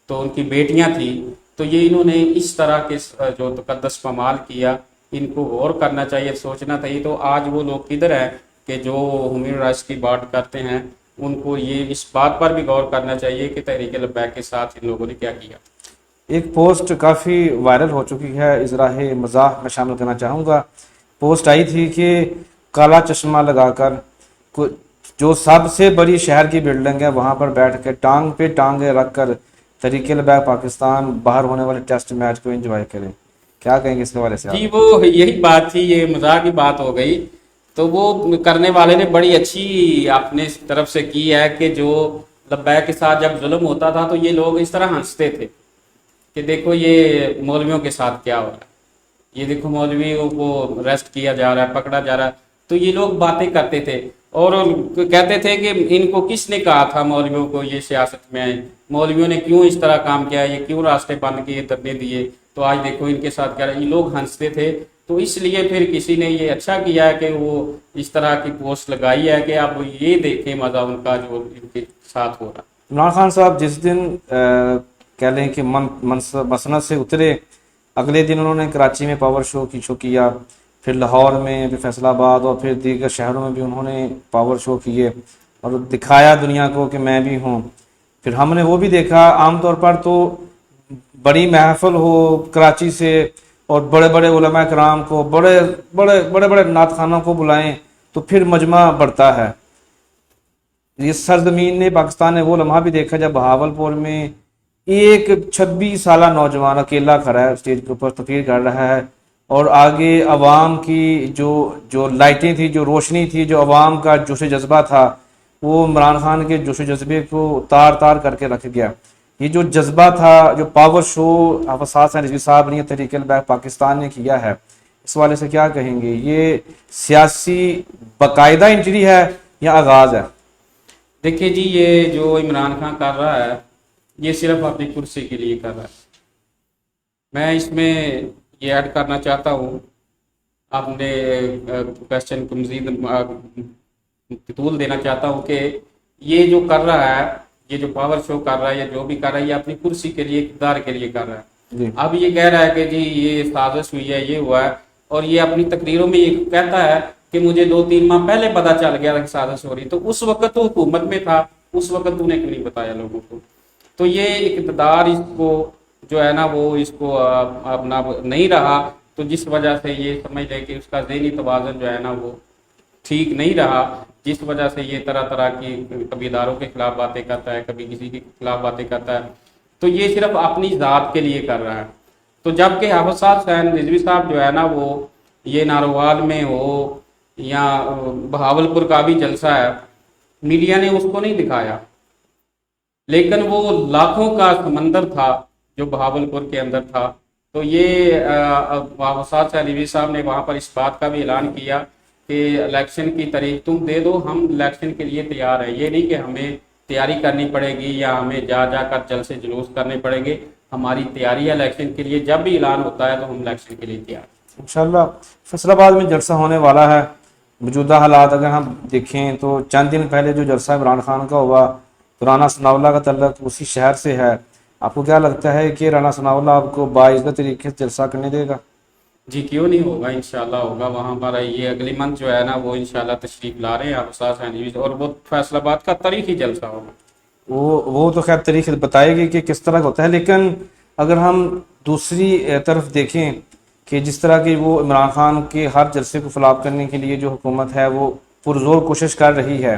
तो उनकी बेटियां थी, तो ये इन्होंने इस तरह के जो तकद्दस पमाल किया। इनको गौर करना चाहिए, सोचना चाहिए। तो आज वो लोग किधर हैं कि जो ह्यूमन राइट्स की बात करते हैं, उनको ये इस बात पर भी गौर करना चाहिए कि तहरीक लब्बैक के साथ इन लोगों ने क्या किया। एक पोस्ट काफ़ी वायरल हो चुकी है, इजराह मज़ाह में शामिल करना चाहूँगा। पोस्ट आई थी कि काला चश्मा लगाकर जो सबसे बड़ी शहर की बिल्डिंग है वहाँ पर बैठ के टांग पे टांगे रख कर तहरीक लब्बैक पाकिस्तान बाहर होने वाले टेस्ट मैच को एंजॉय करें। क्या कहेंगे इसके बारे से? जी वो यही बात थी, ये मजाक की बात हो गई। तो वो करने वाले ने बड़ी अच्छी अपने तरफ से की है कि जो लब्बैक के साथ जब जुल्म होता था तो ये लोग इस तरह हंसते थे कि देखो ये मौलवियों के साथ क्या हो रहा है, ये देखो मौलवियों को अरेस्ट किया जा रहा है, पकड़ा जा रहा है। तो ये लोग बातें करते थे और कहते थे कि इनको किसने कहा था मौलवियों को ये सियासत में आए, मौलवियों ने क्यों इस तरह काम किया, ये क्यों रास्ते बंद किए, धरने दिए, तो आज देखो इनके साथ क्या रहा। ये लोग हंसते थे। तो इसलिए फिर किसी ने ये अच्छा किया है कि वो इस तरह की पोस्ट लगाई है कि आप ये देखें मज़ा उनका जो इनके साथ हो रहा। इमरान खान साहब जिस दिन कह लें कि मसनद से उतरे, अगले दिन उन्होंने कराची में पावर शो किया, फिर लाहौर में, फिर फैसलाबाद और फिर दीगर शहरों में भी उन्होंने पावर शो किए और दिखाया दुनिया को कि मैं भी हूँ। फिर हमने वो भी देखा, आमतौर पर तो बड़ी महफिल हो कराची से और बड़े बड़े उलमा कराम को, बड़े नात खानों को बुलाएं तो फिर मजमा बढ़ता है। ये सरजमीन ने, पाकिस्तान ने वो लम्हा भी देखा जब बहावलपुर में एक 26 साल नौजवान अकेला खड़ा है, स्टेज के ऊपर तकरीर कर रहा है और आगे अवाम की जो लाइटें थी, जो रोशनी थी, जो अवाम का जोश जज्बा था, वो इमरान खान के जोश जज्बे को तार करके रख गया। ये जो जज्बा था, जो पावर शो हफसास रिजवी साहब ने तहरीक लब्बैक पाकिस्तान ने किया है, इस वाले से क्या कहेंगे? ये सियासी बाकायदा इंट्री है या आगाज़ है? देखिए जी, ये जो इमरान खान कर रहा है ये सिर्फ अपनी कुर्सी के लिए कर रहा है। मैं इसमें ये ऐड करना चाहता हूँ, आपने क्वेश्चन को मज़ीद तूल देना चाहता हूँ कि ये जो कर रहा है, ये जो पावर शो कर रहा है या जो भी कर रहा है, ये अपनी कुर्सी के लिए, इक़्तिदार के लिए कर रहा है। अब ये कह रहा है कि जी ये साजिश हुई है, ये हुआ है, और ये अपनी तकरीरों में ये कहता है कि मुझे 2-3 माह पहले पता चल गया कि साजिश हो रही। तो उस वक्त तो हुकूमत में था, उस वक्त तूने क्यों नहीं बताया लोगों को? तो ये इक़्तिदार इसको जो है ना वो इसको अपना नहीं रहा, तो जिस वजह से ये समझ लें कि उसका ज़हनी तवाज़ुन जो है ना वो ठीक नहीं रहा। جس وجہ سے یہ طرح طرح کی کبھی اداروں کے خلاف باتیں کرتا ہے، کبھی کسی کے خلاف باتیں کرتا ہے، تو یہ صرف اپنی ذات کے لیے کر رہا ہے۔ تو جب کہ حافظ صاحب حسین رضوی صاحب جو ہے نا، وہ یہ ناروال میں ہو یا بہاولپور کا بھی جلسہ ہے، میڈیا نے اس کو نہیں دکھایا، لیکن وہ لاکھوں کا سمندر تھا جو بہاولپور کے اندر تھا۔ تو یہ حافظ صاحب رضوی صاحب نے وہاں پر اس بات کا بھی اعلان کیا کہ الیکشن کی تاریخ تم دے دو، ہم الیکشن کے لیے تیار ہیں، یہ نہیں کہ ہمیں تیاری کرنی پڑے گی یا ہمیں جا کر جلسے جلوس کرنے پڑیں گے، ہماری تیاری ہے الیکشن کے لیے، جب بھی اعلان ہوتا ہے تو ہم الیکشن کے لیے تیار ہیں۔ انشاءاللہ فیصل آباد میں جلسہ ہونے والا ہے۔ موجودہ حالات اگر ہم دیکھیں تو چند دن پہلے جو جلسہ عمران خان کا ہوا تو رانا ثناء اللہ کا تعلق اسی شہر سے ہے، آپ کو کیا لگتا ہے کہ رانا ثناء اللہ آپ کو باعزت طریقے سے جلسہ کرنے دے گا؟ جی کیوں نہیں ہوگا، انشاءاللہ ہوگا۔ وہاں پر یہ اگلی منتھ جو ہے نا، وہ انشاءاللہ تشریف لا رہے ہیں حافظ صاحب حسین رضوی، اور وہ فیصل آباد کا تاریخی جلسہ ہوگا۔ وہ تو خیر تاریخ بتائے گی کہ کس طرح ہوتا ہے، لیکن اگر ہم دوسری طرف دیکھیں کہ جس طرح کی وہ عمران خان کے ہر جلسے کو فلاب کرنے کے لیے جو حکومت ہے وہ پرزور کوشش کر رہی ہے،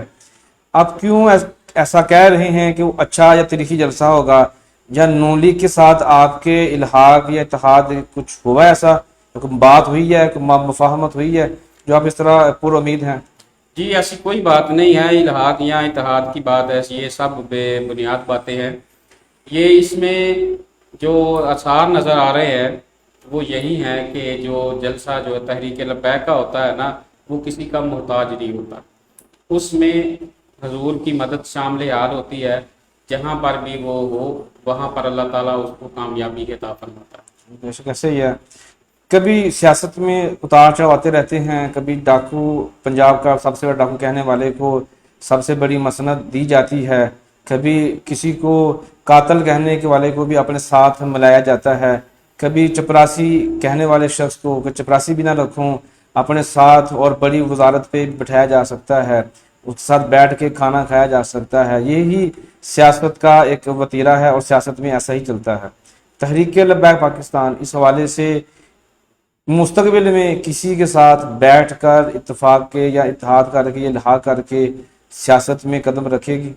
آپ کیوں ایسا کہہ رہے ہیں کہ وہ اچھا یا تاریخی جلسہ ہوگا، یا نون لیگ کے ساتھ آپ کے الحاق یا اتحاد کچھ ہوا ایسا، کوئی بات ہوئی ہے، کوئی مفاہمت ہوئی ہے جو آپ اس طرح پر امید ہیں؟ جی ایسی کوئی بات نہیں ہے، الحاق یا اتحاد کی بات ہے، یہ سب بے بنیاد باتیں ہیں۔ یہ اس میں جو آثار نظر آ رہے ہیں وہ یہی ہیں کہ جو جلسہ جو تحریک لبیک کا ہوتا ہے نا، وہ کسی کا محتاج نہیں ہوتا، اس میں حضور کی مدد شامل حال ہوتی ہے، جہاں پر بھی وہ ہو وہاں پر اللہ تعالیٰ اس کو کامیابی کے عطا فرماتا ہے۔ بے شک ایسے ہی ہے۔ کبھی سیاست میں اتار چڑھاؤ آتے رہتے ہیں، کبھی ڈاکو پنجاب کا سب سے بڑا ڈاکو کہنے والے کو سب سے بڑی مسند دی جاتی ہے، کبھی کسی کو قاتل کہنے کے والے کو بھی اپنے ساتھ ملایا جاتا ہے، کبھی چپراسی کہنے والے شخص کو کہ چپراسی بھی نہ رکھوں اپنے ساتھ اور بڑی وزارت پہ بٹھایا جا سکتا ہے، اس کے ساتھ بیٹھ کے کھانا کھایا جا سکتا ہے۔ یہی سیاست کا ایک وتیرہ ہے اور سیاست میں ایسا ہی چلتا ہے۔ تحریک لبیک پاکستان اس حوالے سے مستقبل میں کسی کے ساتھ بیٹھ کر اتفاق کے یا اتحاد کر کے یا الحاق کر کے سیاست میں قدم رکھے گی؟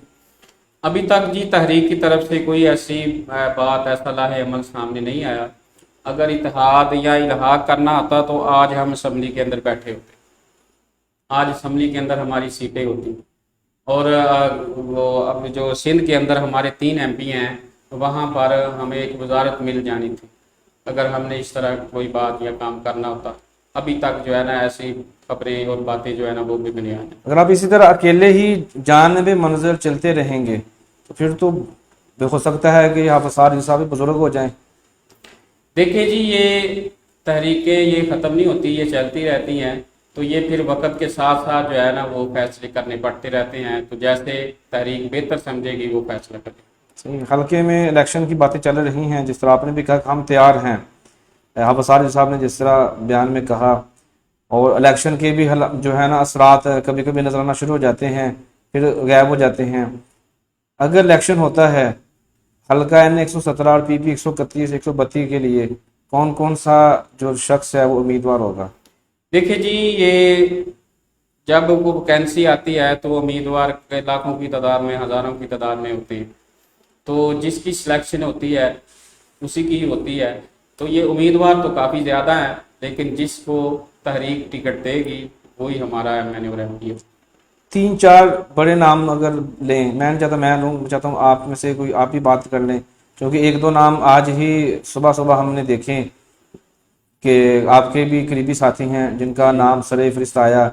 ابھی تک جی تحریک کی طرف سے کوئی ایسی بات، ایسا لاہ عمل سامنے نہیں آیا۔ اگر اتحاد یا الحاق کرنا ہوتا تو آج ہم اسمبلی کے اندر بیٹھے ہوتے، آج اسمبلی کے اندر ہماری سیٹیں ہوتی، اور وہ اب جو سندھ کے اندر ہمارے 3 MP ہیں وہاں پر ہمیں ایک وزارت مل جانی تھی، اگر ہم نے اس طرح کوئی بات یا کام کرنا ہوتا۔ ابھی تک جو ہے نا ایسی خبریں اور باتیں جو ہے نا وہ بھی بنیاد ہیں۔ اگر آپ اسی طرح اکیلے ہی جانب منظر چلتے رہیں گے تو پھر تو ہو سکتا ہے کہ آپ سارے حساب بزرگ ہو جائیں۔ دیکھیں جی یہ تحریکیں یہ ختم نہیں ہوتی، یہ چلتی رہتی ہیں، تو یہ پھر وقت کے ساتھ ساتھ جو ہے نا وہ فیصلے کرنے پڑتے رہتے ہیں، تو جیسے تحریک بہتر سمجھے گی وہ فیصلہ کرے۔ حلقے میں الیکشن کی باتیں چل رہی ہیں، جس طرح آپ نے بھی کہا کہ ہم تیار ہیں، حافظ صاحب نے جس طرح بیان میں کہا، اور الیکشن کے بھی جو ہے نا اثرات کبھی کبھی نظر آنا شروع ہو جاتے ہیں پھر غائب ہو جاتے ہیں۔ اگر الیکشن ہوتا ہے حلقہ N 117 اور PP 131 132 کے لیے کون سا جو شخص ہے وہ امیدوار ہوگا؟ دیکھیں جی یہ جب وہ ویکینسی آتی ہے تو امیدوار لاکھوں کی تعداد میں، ہزاروں کی تعداد میں ہوتے ہیں، تو جس کی سلیکشن ہوتی ہے اسی کی ہوتی ہے، تو یہ امیدوار تو کافی زیادہ ہیں، لیکن جس کو تحریک ٹکٹ دے گی وہی ہمارا MNA اور MP ہو۔ 3-4 بڑے نام اگر لیں، میں نہیں چاہتا میں لوں، چاہتا ہوں آپ میں سے کوئی آپ بھی بات کر لیں، کیونکہ 1-2 نام آج ہی صبح ہم نے دیکھیں کہ آپ کے بھی قریبی ساتھی ہیں جن کا نام سر فہرست آیا،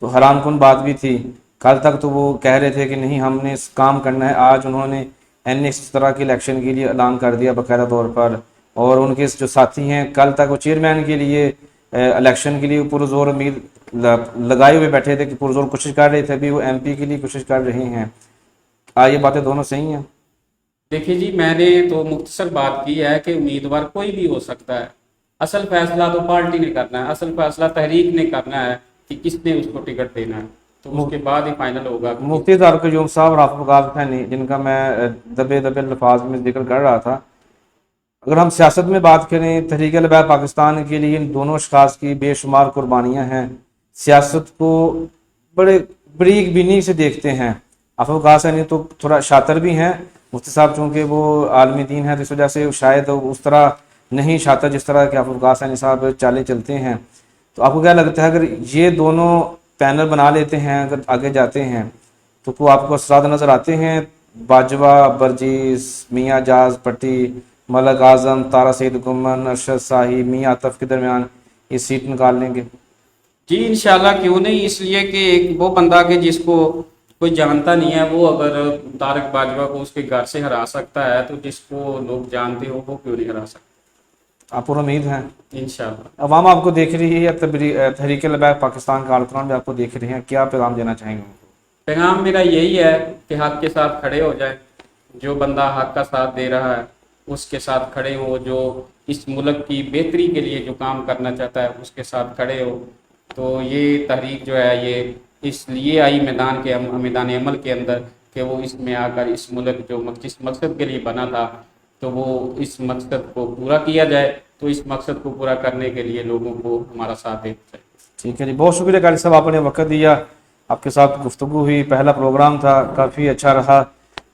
تو حیران کن بات بھی تھی۔ کل تک تو وہ کہہ رہے تھے کہ نہیں ہم نے کام کرنا ہے، آج انہوں نے N 117 کے الیکشن کے لیے اعلان کر دیا باقاعدہ طور پر، اور ان کے جو ساتھی ہیں کل تک وہ چیئرمین کے لیے الیکشن کے لیے پرزور امید لگائے ہوئے بیٹھے تھے کہ پرزور کوشش کر رہے تھے، ابھی وہ MP کے لیے کوشش کر رہے ہیں۔ یہ باتیں دونوں صحیح ہیں؟ دیکھیے جی میں نے تو مختصر بات کی ہے کہ امیدوار کوئی بھی ہو سکتا ہے، اصل فیصلہ تو پارٹی نے کرنا ہے، اصل فیصلہ تحریک نے کرنا ہے کہ کس نے اس کو ٹکٹ دینا ہے، تو اس کے بعد ہی فائنل ہوگا۔ مفتی طارق قیوم صاحب اور حافظ غازی جن کا میں دبے الفاظ میں ذکر کر رہا تھا، اگر ہم سیاست میں بات کریں تحریک لبیک پاکستان کے لیے ان دونوں اشخاص کی بے شمار قربانیاں ہیں، سیاست کو बरीक बीनी से देखते हैं। आफूफ गासनी तो थोड़ा शातिर भी हैं, मुफ्ती साहब चूँकि वो आलमी दीन है तो इस वजह से शायद उस तरह नहीं शातिर जिस तरह के आफूफ गासनी साहब चाले चलते हैं। तो आपको क्या लगता है अगर ये दोनों पैनल बना लेते हैं, अगर आगे जाते हैं तो को आपको असरात नज़र आते हैं? बाजवा, बर्जीस, मियाँ जाज पट्टी, मलक आज़म, तारा सईद गुमन, अरशद शाही, मियाँ आतफ के दरमियान ये सीट निकाल लेंगे? जी इंशाल्लाह, क्यों नहीं, इसलिए कि एक वो बंदा के जिसको कोई जानता नहीं है वो अगर तारक बाजवा को उसके घर से हरा सकता है तो जिसको लोग जानते हो वो क्यों नहीं हरा सकता। आप पर उम्मीद हैं इंशाल्लाह। अवाम आपको देख रही है, तहरीक लबैक पाकिस्तान कारकुनान भी आपको देख रहे हैं, क्या पैगाम देना चाहेंगे? पैगाम मेरा यही है कि हक के साथ खड़े हो जाए, जो बंदा हक का साथ दे रहा है उसके साथ खड़े हो, जो इस मुल्क की बेहतरी के लिए जो काम करना चाहता है उसके साथ खड़े हो। तो ये तहरीक जो है ये इसलिए आई मैदान अमल के अंदर कि वो इसमें आकर इस मुल्क जो जिस मकसद के लिए बना था तो वो इस मकसद को पूरा किया जाए। तो इस मकसद को पूरा करने के लिए लोगों को हमारा साथ देना चाहिए। ठीक है जी, बहुत शुक्रिया कारी साहब, आपने वक्त दिया, आपके साथ गुफ्तगू हुई, पहला प्रोग्राम था, काफ़ी अच्छा रहा।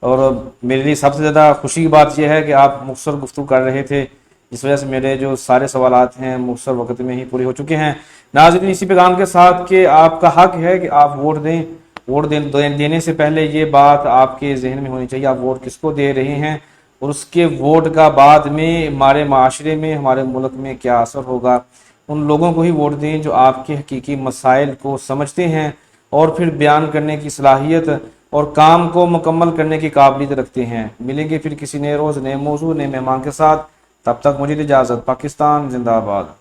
और मेरे लिए सबसे ज़्यादा खुशी की बात यह है कि आप मुख्तसर गुफ्तगू कर रहे थे, जिस वजह से मेरे जो सारे सवालात हैं मुख्तसर वक्त में ही पूरे हो चुके हैं। नाज़रीन, इसी पैगाम के साथ कि आपका हक है कि आप वोट दें, देने से पहले ये बात आपके जहन में होनी चाहिए आप वोट किसको दे रहे हैं और उसके वोट का बाद में हमारे माशरे में, हमारे मुल्क में क्या असर होगा। उन लोगों को ही वोट दें जो आपके हकीकी मसाइल को समझते हैं और फिर बयान करने की सलाहियत और काम को मुकम्मल करने की काबिलियत रखते हैं। मिलेंगे फिर किसी नए रोज़, नए मौजू, नए मेहमान के साथ। तब तक मुझे इजाज़त। पाकिस्तान जिंदाबाद।